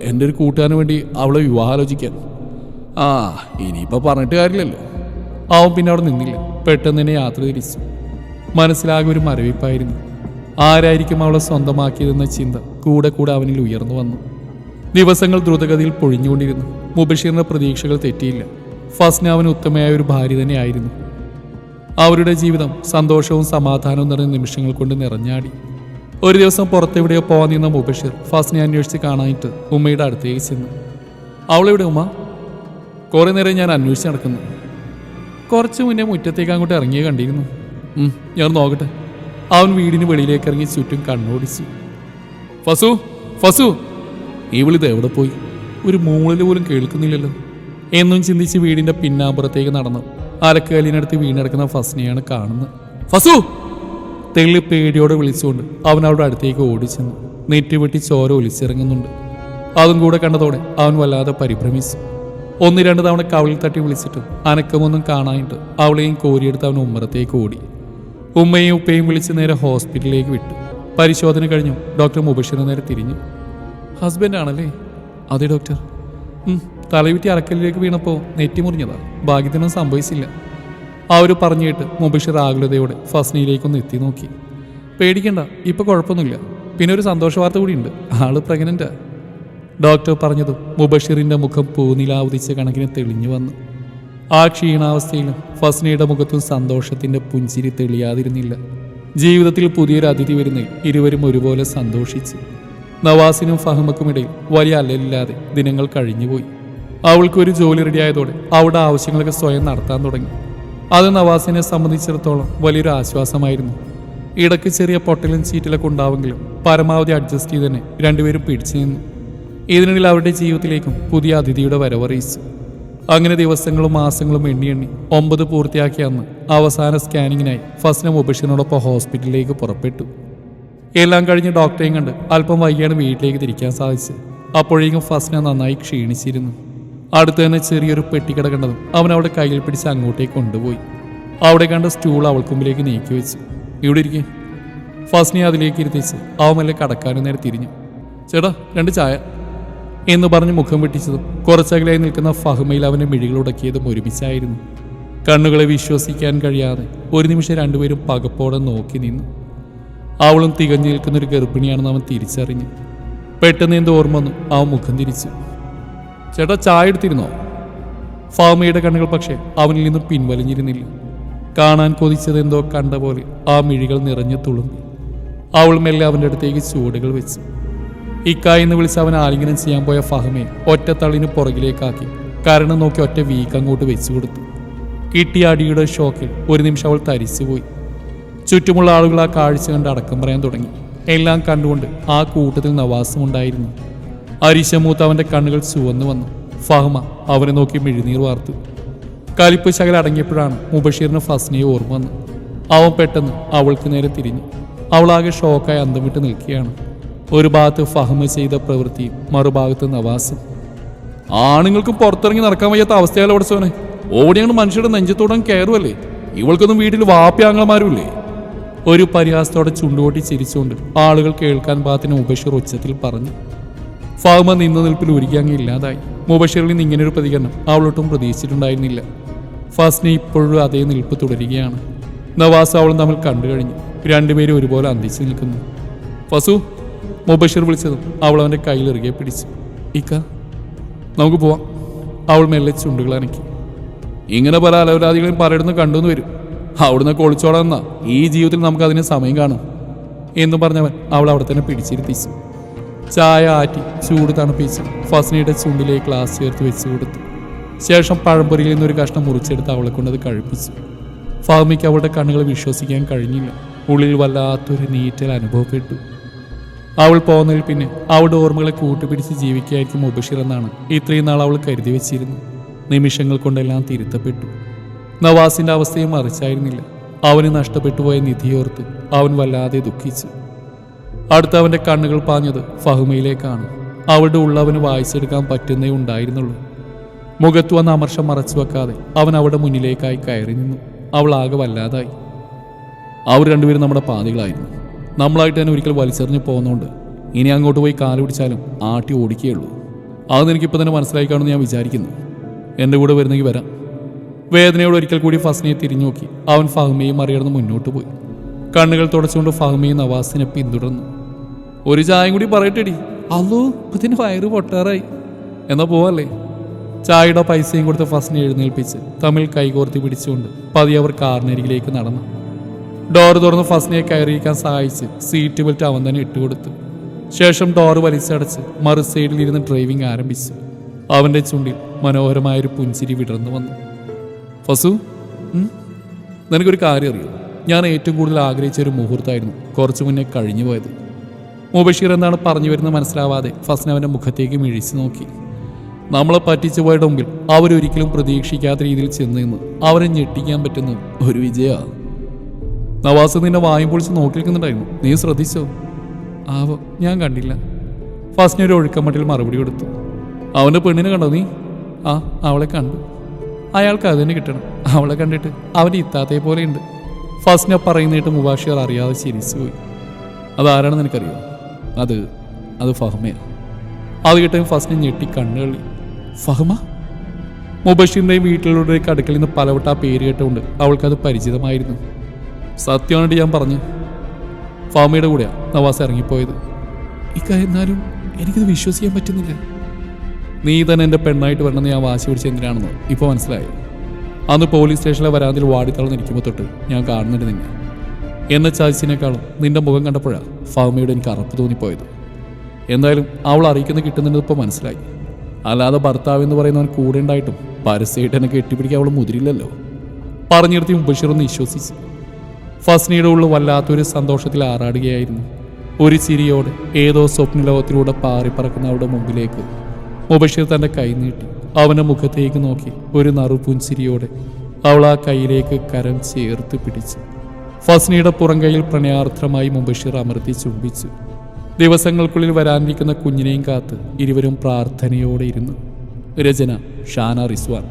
എൻ്റെ ഒരു കൂട്ടുകാരന് വേണ്ടി അവളെ വിവാഹാലോചിക്കാൻ. ആ ഇനിയിപ്പോൾ പറഞ്ഞിട്ട് കാര്യമില്ലല്ലോ. അവൻ പിന്നെ അവിടെ നിന്നില്ല. പെട്ടെന്ന് തന്നെ യാത്ര തിരിച്ചു. മനസ്സിലാകെ ഒരു മരവിപ്പായിരുന്നു. ആരായിരിക്കും അവളെ സ്വന്തമാക്കിയതെന്ന ചിന്ത കൂടെ കൂടെ അവനിൽ ഉയർന്നു വന്നു. ദിവസങ്ങൾ ദ്രുതഗതിയിൽ പൊഴിഞ്ഞുകൊണ്ടിരുന്നു. മുബഷീറിന്റെ പ്രതീക്ഷകൾ തെറ്റിയില്ല. ഫസ്ന അവന് ഉത്തമയായ ഒരു ഭാര്യ തന്നെയായിരുന്നു. അവരുടെ ജീവിതം സന്തോഷവും സമാധാനവും നിറഞ്ഞ നിമിഷങ്ങൾ കൊണ്ട് നിറഞ്ഞാടി. ഒരു ദിവസം പുറത്തെവിടെയോ പോകാൻ നിന്ന മുബഷീർ ഫസ്നെ അന്വേഷിച്ച് കാണാനായിട്ട് ഉമ്മയുടെ അടുത്തേക്ക് ചെന്നു. അവളെവിടെ ഉമ്മ? കുറേ നേരം ഞാൻ അന്വേഷിച്ച് നടക്കുന്നു. കുറച്ച് മുന്നേ മുറ്റത്തേക്ക് അങ്ങോട്ട് ഇറങ്ങിയേ കണ്ടിരുന്നു. ഞാൻ നോക്കട്ടെ. അവൻ വീടിന് വെളിയിലേക്ക് ഇറങ്ങി ചുറ്റും കണ്ണോടിച്ചു. ഫസു ഫസു, ഇവളിത് എവിടെ പോയി? ഒരു മൂളിൽ പോലും കേൾക്കുന്നില്ലല്ലോ എന്നും ചിന്തിച്ച് വീടിന്റെ പിന്നാമ്പുറത്തേക്ക് നടന്നു. അലക്കലിനടുത്ത് വീണെടുക്കുന്ന ഫസ്നെയാണ് കാണുന്നത്. ഫസു! തെള്ളി പേടിയോടെ വിളിച്ചുകൊണ്ട് അവൻ അവളുടെ അടുത്തേക്ക് ഓടിച്ചെന്നു. നെറ്റുവെട്ടി ചോര ഒലിച്ചിറങ്ങുന്നുണ്ട്. അതും കൂടെ കണ്ടതോടെ അവൻ വല്ലാതെ പരിഭ്രമിച്ചു. 1-2 തവണ കവിളിൽ തട്ടി വിളിച്ചിട്ട് അനക്കമൊന്നും കാണാനിട്ട് അവളെയും കോരിയെടുത്ത് അവൻ ഉമ്മറത്തേക്ക് ഓടി. ഉമ്മയും ഉപ്പയും വിളിച്ച് നേരെ ഹോസ്പിറ്റലിലേക്ക് വിട്ടു. പരിശോധന കഴിഞ്ഞു. ഡോക്ടർ മുബഷീറിന് നേരെ തിരിഞ്ഞു. ഹസ്ബൻഡ് ആണല്ലേ? അതെ ഡോക്ടർ. തലവിറ്റി അറക്കലിലേക്ക് വീണപ്പോൾ നെറ്റി മുറിഞ്ഞതാ. ഭാഗ്യത്തിനൊന്നും സംഭവിച്ചില്ല. അവർ പറഞ്ഞു കേട്ട് മുബഷീർ ആകുലതയോടെ ഫസ്നയിലേക്കൊന്ന് എത്തി നോക്കി. പേടിക്കണ്ട, ഇപ്പൊ കുഴപ്പമൊന്നുമില്ല. പിന്നെ ഒരു സന്തോഷ വാർത്ത കൂടിയുണ്ട്. ആള് പ്രഗ്നന്റാ. ഡോക്ടർ പറഞ്ഞതും മുബഷീറിന്റെ മുഖം പൂനിലാവുതിച്ച കണക്കിന് തെളിഞ്ഞു വന്നു. ആ ക്ഷീണാവസ്ഥയിലും ഫസ്നയുടെ മുഖത്തും സന്തോഷത്തിന്റെ പുഞ്ചിരി തെളിയാതിരുന്നില്ല. ജീവിതത്തിൽ പുതിയൊരു അതിഥി വരുന്നതിൽ ഇരുവരും ഒരുപോലെ സന്തോഷിച്ചു. നവാസിനും ഫഹ്മക്കുമിടയിൽ വലിയ അല്ലലില്ലാതെ ദിനങ്ങൾ കഴിഞ്ഞുപോയി. അവൾക്കൊരു ജോലി റെഡിയായതോടെ അവളുടെ ആവശ്യങ്ങളൊക്കെ സ്വയം നടത്താൻ തുടങ്ങി. അത് നവാസിനെ സംബന്ധിച്ചിടത്തോളം വലിയൊരു ആശ്വാസമായിരുന്നു. ഇടയ്ക്ക് ചെറിയ പൊട്ടലും ചീറ്റലൊക്കെ ഉണ്ടാവെങ്കിലും പരമാവധി അഡ്ജസ്റ്റ് ചെയ്ത് തന്നെ രണ്ടുപേരും പിടിച്ചു നിന്നു. ഇതിനിടയിൽ അവരുടെ ജീവിതത്തിലേക്കും പുതിയ അതിഥിയുടെ വരവറിയിച്ചു. അങ്ങനെ ദിവസങ്ങളും മാസങ്ങളും എണ്ണി 9 പൂർത്തിയാക്കിയ അന്ന് അവസാന സ്കാനിങ്ങിനായി ഫസ്ന മുബഷീറിനോടൊപ്പം ഹോസ്പിറ്റലിലേക്ക് പുറപ്പെട്ടു. എല്ലാം കഴിഞ്ഞ് ഡോക്ടറെയും കണ്ട് അല്പം വൈകിയാണ് വീട്ടിലേക്ക് തിരിക്കാൻ സാധിച്ചത്. അപ്പോഴേക്കും ഫസ്ന നന്നായി ക്ഷീണിച്ചിരുന്നു. അടുത്ത് തന്നെ ചെറിയൊരു പെട്ടിക്കട കണ്ടതും അവൻ അവിടെ കയ്യിൽ പിടിച്ച് അങ്ങോട്ടേക്ക് കൊണ്ടുപോയി. അവിടെ കണ്ട സ്റ്റൂൾ അവൾക്ക് മുമ്പിലേക്ക് നീക്കി വെച്ചു. ഇവിടെ ഇരിക്കേ. ഫസ്നെ അതിലേക്ക് ഇരുത്തിച്ച് അവൻ കടക്കാനും നേരെ തിരിഞ്ഞു. ചേട്ടാ 2 ചായ എന്ന് പറഞ്ഞ് മുഖം വെട്ടിച്ചതും കുറച്ചകലായി നിൽക്കുന്ന ഫഹ്മയിൽ അവൻ്റെ മിഴികൾ ഉടക്കിയതും ഒരുമിച്ചായിരുന്നു. കണ്ണുകളെ വിശ്വസിക്കാൻ കഴിയാതെ ഒരു നിമിഷം രണ്ടുപേരും പകപ്പോടെ നോക്കി നിന്നു. അവളും തികഞ്ഞു നിൽക്കുന്നൊരു ഗർഭിണിയാണെന്ന് അവൻ തിരിച്ചറിഞ്ഞു. പെട്ടെന്ന് എന്തോ ഓർമ്മ വന്നു. അവൻ മുഖം തിരിച്ചു. ചേട്ടാ ചായ എടുത്തിരുന്നോ? ഫഹ്മയുടെ കണ്ണുകൾ പക്ഷേ അവനിൽ നിന്നും പിൻവലിഞ്ഞിരുന്നില്ല. കാണാൻ കൊതിച്ചതെന്തോ കണ്ട പോലെ ആ മിഴികൾ നിറഞ്ഞു തുളുമ്പി. അവൾ മെല്ലെ അവൻ്റെ അടുത്തേക്ക് ചുവടുകൾ വെച്ചു. ഇക്കായെന്ന് വിളിച്ച് അവൻ ആലിംഗനം ചെയ്യാൻ പോയ ഫഹ്മയെ ഒറ്റത്തള്ളിന് പുറകിലേക്കാക്കി കാരണം നോക്കി ഒറ്റ വീക്ക് അങ്ങോട്ട് വെച്ചു കൊടുത്തു. കിട്ടിയ അടിയുടെ ഷോക്കിൽ ഒരു നിമിഷം അവൾ തരിച്ചുപോയി. ചുറ്റുമുള്ള ആളുകൾ ആ കാഴ്ച കണ്ട് അടക്കം പറയാൻ തുടങ്ങി. എല്ലാം കണ്ടുകൊണ്ട് ആ കൂട്ടത്തിൽ നവാസും ഉണ്ടായിരുന്നു. അരിശമൂത്ത് അവൻ്റെ കണ്ണുകൾ ചുവന്നു വന്നു. ഫഹ്മ അവനെ നോക്കി മിഴിനീർ വാർത്തു. കലിപ്പ് ശകലം അടങ്ങിയപ്പോഴാണ് മുബഷീറിന് ഫസ്നയെ ഓർമ്മ വന്നു. അവൻ പെട്ടെന്ന് അവൾക്ക് നേരെ തിരിഞ്ഞു. അവളാകെ ഷോക്കായി അന്തം വിട്ട് നിൽക്കുകയാണ്. ഒരു ഭാഗത്ത് ഫഹ്മ ചെയ്ത പ്രവൃത്തിയും മറുഭാഗത്ത് നവാസും. ആണുങ്ങൾക്ക് പുറത്തിറങ്ങി നടക്കാൻ വയ്യാത്ത അവസ്ഥയാലും അവിടെ സോനെ. ഓടിയാണ് മനുഷ്യരുടെ നെഞ്ചത്തോടം കയറുമല്ലേ. ഇവൾക്കൊന്നും വീട്ടിൽ വാപ്യാങ്ങളമാരുമില്ലേ? ഒരു പരിഹാസത്തോടെ ചുണ്ടുകൊട്ടി ചിരിച്ചുകൊണ്ട് ആളുകൾ കേൾക്കാൻ പാകത്തിന് മുബഷീർ ഉച്ചത്തിൽ പറഞ്ഞു. ഫഹ്മ നിന്ന നിൽപ്പിൽ ഒരുക്കിയങ്ങ് ഇല്ലാതായി. മുബഷീറിൽ നിന്ന് ഇങ്ങനൊരു പ്രതികരണം അവളൊട്ടും പ്രതീക്ഷിച്ചിട്ടുണ്ടായിരുന്നില്ല. ഫസ്ന ഇപ്പോഴും അതേ നിൽപ്പ് തുടരുകയാണ്. നവാസ് അവളും തമ്മിൽ കണ്ടു കഴിഞ്ഞു. രണ്ടുപേരും ഒരുപോലെ അന്തിച്ച് നിൽക്കുന്നു. ഫസു, മുബഷീർ വിളിച്ചതും അവൾ അവൻ്റെ കയ്യിൽ ഇറുകെ പിടിച്ചു. ഇക്ക, നമുക്ക് പോവാം. അവൾ മെല്ലെ ചുണ്ടുകൾ അനക്കി. ഇങ്ങനെ പല അലവരാധികളെയും പലയിടത്തും കണ്ടുവന്ന് വരും. അവിടുന്ന് ഒളിച്ചോടാന്നാ ഈ ജീവിതത്തിൽ നമുക്ക് അതിന് സമയം കാണും എന്നും പറഞ്ഞവൻ അവൾ അവിടെ തന്നെ പിടിച്ചിരുത്തിച്ചു. ചായ ആറ്റി ചൂട് തണുപ്പിച്ച് ഫസ്നയുടെ ചുണ്ടിലേക്ക് ഗ്ലാസ് ചേർത്ത് വെച്ച് കൊടുത്തു. ശേഷം പഴംപൊരിയിൽ നിന്നൊരു കഷ്ണം മുറിച്ചെടുത്ത് അവളെ കൊണ്ടത് കഴിപ്പിച്ചു. ഫഹ്മയ്ക്ക് അവളുടെ കണ്ണുകൾ വിശ്വസിക്കാൻ കഴിഞ്ഞില്ല. ഉള്ളിൽ വല്ലാത്തൊരു നീറ്റൽ അനുഭവപ്പെട്ടു. അവൾ പോകുന്നതിൽ പിന്നെ അവളുടെ ഓർമ്മകളെ കൂട്ടുപിടിച്ച് ജീവിക്കായിരിക്കും മുബഷീർ എന്നാണ് ഇത്രയും നാൾ അവൾ കരുതി വെച്ചിരുന്നു. നിമിഷങ്ങൾ കൊണ്ടെല്ലാം തിരുത്തപ്പെട്ടു. നവാസിന്റെ അവസ്ഥയും മറിച്ചായിരുന്നില്ല. അവന് നഷ്ടപ്പെട്ടു പോയ നിധിയോർത്ത് അവൻ വല്ലാതെ ദുഃഖിച്ചു. അടുത്ത അവൻ്റെ കണ്ണുകൾ പാഞ്ഞത് ഫഹ്മയിലേക്കാണ്. അവളുടെ ഉള്ളവന് വായിച്ചെടുക്കാൻ പറ്റുന്നേ ഉണ്ടായിരുന്നുള്ളൂ. മുഖത്ത് വന്ന അമർഷം മറച്ചു വെക്കാതെ അവൻ അവളുടെ മുന്നിലേക്കായി കയറി നിന്നു. അവൾ ആകെ വല്ലാതായി. അവർ രണ്ടുപേരും നമ്മുടെ പാതികളായിരുന്നു. നമ്മളായിട്ട് തന്നെ ഒരിക്കൽ വലിച്ചെറിഞ്ഞ് പോകുന്നതുകൊണ്ട് ഇനി അങ്ങോട്ട് പോയി കാല് പിടിച്ചാലും ആട്ടി ഓടിക്കുകയുള്ളൂ. അതെന്ന് എനിക്കിപ്പോൾ തന്നെ മനസ്സിലായി കാണുമെന്ന് ഞാൻ വിചാരിക്കുന്നു. എൻ്റെ കൂടെ വരുന്നെങ്കിൽ വരാം. വേദനയോട് ഒരിക്കൽ കൂടി ഫസ്നയെ തിരിഞ്ഞു നോക്കി അവൻ ഫഹ്മയും മറികടന്ന് മുന്നോട്ട് പോയി. കണ്ണുകൾ തുടച്ചുകൊണ്ട് ഫഹ്മയും നവാസിനെ പിന്തുടർന്നു. ഒരു ചായയും കൂടി പറയട്ടെടി. അല്ലോ, ഇതിന് വയറ് പൊട്ടാറായി. എന്നാൽ പോവല്ലേ? ചായയുടെ പൈസയും കൊടുത്ത് ഫസ്നെ എഴുന്നേൽപ്പിച്ച് തമ്മിൽ കൈകോർത്തി പിടിച്ചുകൊണ്ട് പതിയെ അവർ കാറിനരികിലേക്ക് നടന്നു. ഡോർ തുറന്ന് ഫസ്നയെ കയറിയിരിക്കാൻ സഹായിച്ച് സീറ്റ് ബെൽറ്റ് അവൻ തന്നെ ഇട്ടുകൊടുത്തു. ശേഷം ഡോർ വലിച്ചടച്ച് മറു സൈഡിൽ ഇരുന്ന് ഡ്രൈവിംഗ് ആരംഭിച്ചു. അവൻ്റെ ചുണ്ടിൽ മനോഹരമായൊരു പുഞ്ചിരി വിടർന്നു വന്നു. ഫസു, നിനക്കൊരു കാര്യം അറിയോ? ഞാൻ ഏറ്റവും കൂടുതൽ ആഗ്രഹിച്ച ഒരു മുഹൂർത്തമായിരുന്നു കുറച്ചു മുന്നേ കഴിഞ്ഞു പോയത്. മുബഷീർ എന്താണ് പറഞ്ഞു വരുന്നത് മനസ്സിലാവാതെ ഫസ്ന അവൻ്റെ മുഖത്തേക്ക് മിഴിച്ചു നോക്കി. നമ്മളെ പറ്റിച്ചു പോയുടെ മുമ്പിൽ അവരൊരിക്കലും പ്രതീക്ഷിക്കാത്ത രീതിയിൽ ചെന്ന് നിന്ന് അവരെ ഞെട്ടിക്കാൻ പറ്റുന്ന ഒരു വിജയമാണ്. നവാസ് നിന്നെ വായും പൊളിച്ച് നോക്കി നിൽക്കുന്നുണ്ടായിരുന്നു. നീ ശ്രദ്ധിച്ചോ? ആവോ, ഞാൻ കണ്ടില്ല. ഫസ്ന ഒരു ഒഴുക്കമട്ടിൽ മറുപടി കൊടുത്തു. അവൻ്റെ പെണ്ണിനെ കണ്ടോ നീ? ആ, അവളെ കണ്ടു. അയാൾക്ക് അത് തന്നെ കിട്ടണം. അവളെ കണ്ടിട്ട് അവൻ്റെ ഇത്താത്തയെ പോലെയുണ്ട്. ഫസ്ന പറയുന്നിട്ട് മുബാഷിർ അറിയാതെ ചിരിച്ചു പോയി. അതാരാണെന്ന് എനിക്കറിയോ? അത് ഫഹ്മയാണ്. അത് കിട്ടും ഫസ്ന ഞെട്ടി കണ്ണുകളി. ഫഹ്മ? മുബഷീറിൻ്റെയും വീട്ടിലുള്ളവരുടെയൊക്കെ അടുക്കളിൽ നിന്ന് പലവട്ട ആ പേര് കേട്ടുകൊണ്ട് അവൾക്കത് പരിചിതമായിരുന്നു. സത്യമായിട്ട് ഞാൻ പറഞ്ഞു. ഫഹ്മയുടെ കൂടെയാണ് നവാസ് ഇറങ്ങിപ്പോയത്. എന്നാലും എനിക്കത് വിശ്വസിക്കാൻ പറ്റുന്നില്ല. നീ തന്നെ എൻ്റെ പെണ്ണായിട്ട് വരണമെന്ന് ഞാൻ വാശി പിടിച്ച് എന്തിനാണെന്ന് ഇപ്പോൾ മനസ്സിലായി. അന്ന് പോലീസ് സ്റ്റേഷനിലെ വരാതിൽ വാടിത്തളർന്നിരിക്കുമ്പോൾ തൊട്ട് ഞാൻ കാണുന്നുണ്ട് നിന്നെ. എന്നെ ചാച്ചിനേക്കാളും നിന്റെ മുഖം കണ്ടപ്പോഴാണ് ഫഹ്മയോട് എനിക്ക് അറപ്പ് തോന്നിപ്പോയത്. എന്തായാലും അവൾ അറിയിക്കുന്നത് കിട്ടുന്നുണ്ട് ഇപ്പോൾ മനസ്സിലായി. അല്ലാതെ ഭർത്താവ് എന്ന് പറയുന്നവൻ കൂടെ ഉണ്ടായിട്ടും പരസ്യമായിട്ട് എന്നെ കെട്ടിപ്പിടിക്കാൻ അവൾ മുതിരില്ലല്ലോ. പറഞ്ഞിടത്തി മുബഷീർ ഒന്ന് വിശ്വസിച്ചു. ഫസ്നയുടെ ഉള്ളിൽ വല്ലാത്തൊരു സന്തോഷത്തിൽ ആറാടുകയായിരുന്നു. ഒരു ചിരിയോടെ ഏതോ സ്വപ്നലോകത്തിലൂടെ പാറിപ്പറക്കുന്ന അവളുടെ മുമ്പിലേക്ക് മുബഷീർ തൻ്റെ കൈ നീട്ടി. അവൻ്റെ മുഖത്തേക്ക് നോക്കി ഒരു നറുപുഞ്ചിരിയോടെ അവൾ ആ കൈയിലേക്ക് കരം ചേർത്ത് പിടിച്ചു. ഫസ്നയുടെ പുറം കൈയിൽ പ്രണയാർദ്രമായി മുബഷീർ അമർത്തി ചുംബിച്ചു. ദിവസങ്ങൾക്കുള്ളിൽ വരാനിരിക്കുന്ന കുഞ്ഞിനെയും കാത്ത് ഇരുവരും പ്രാർത്ഥനയോടെ ഇരുന്നു. രചന ഷാന റിസ്വാൻ.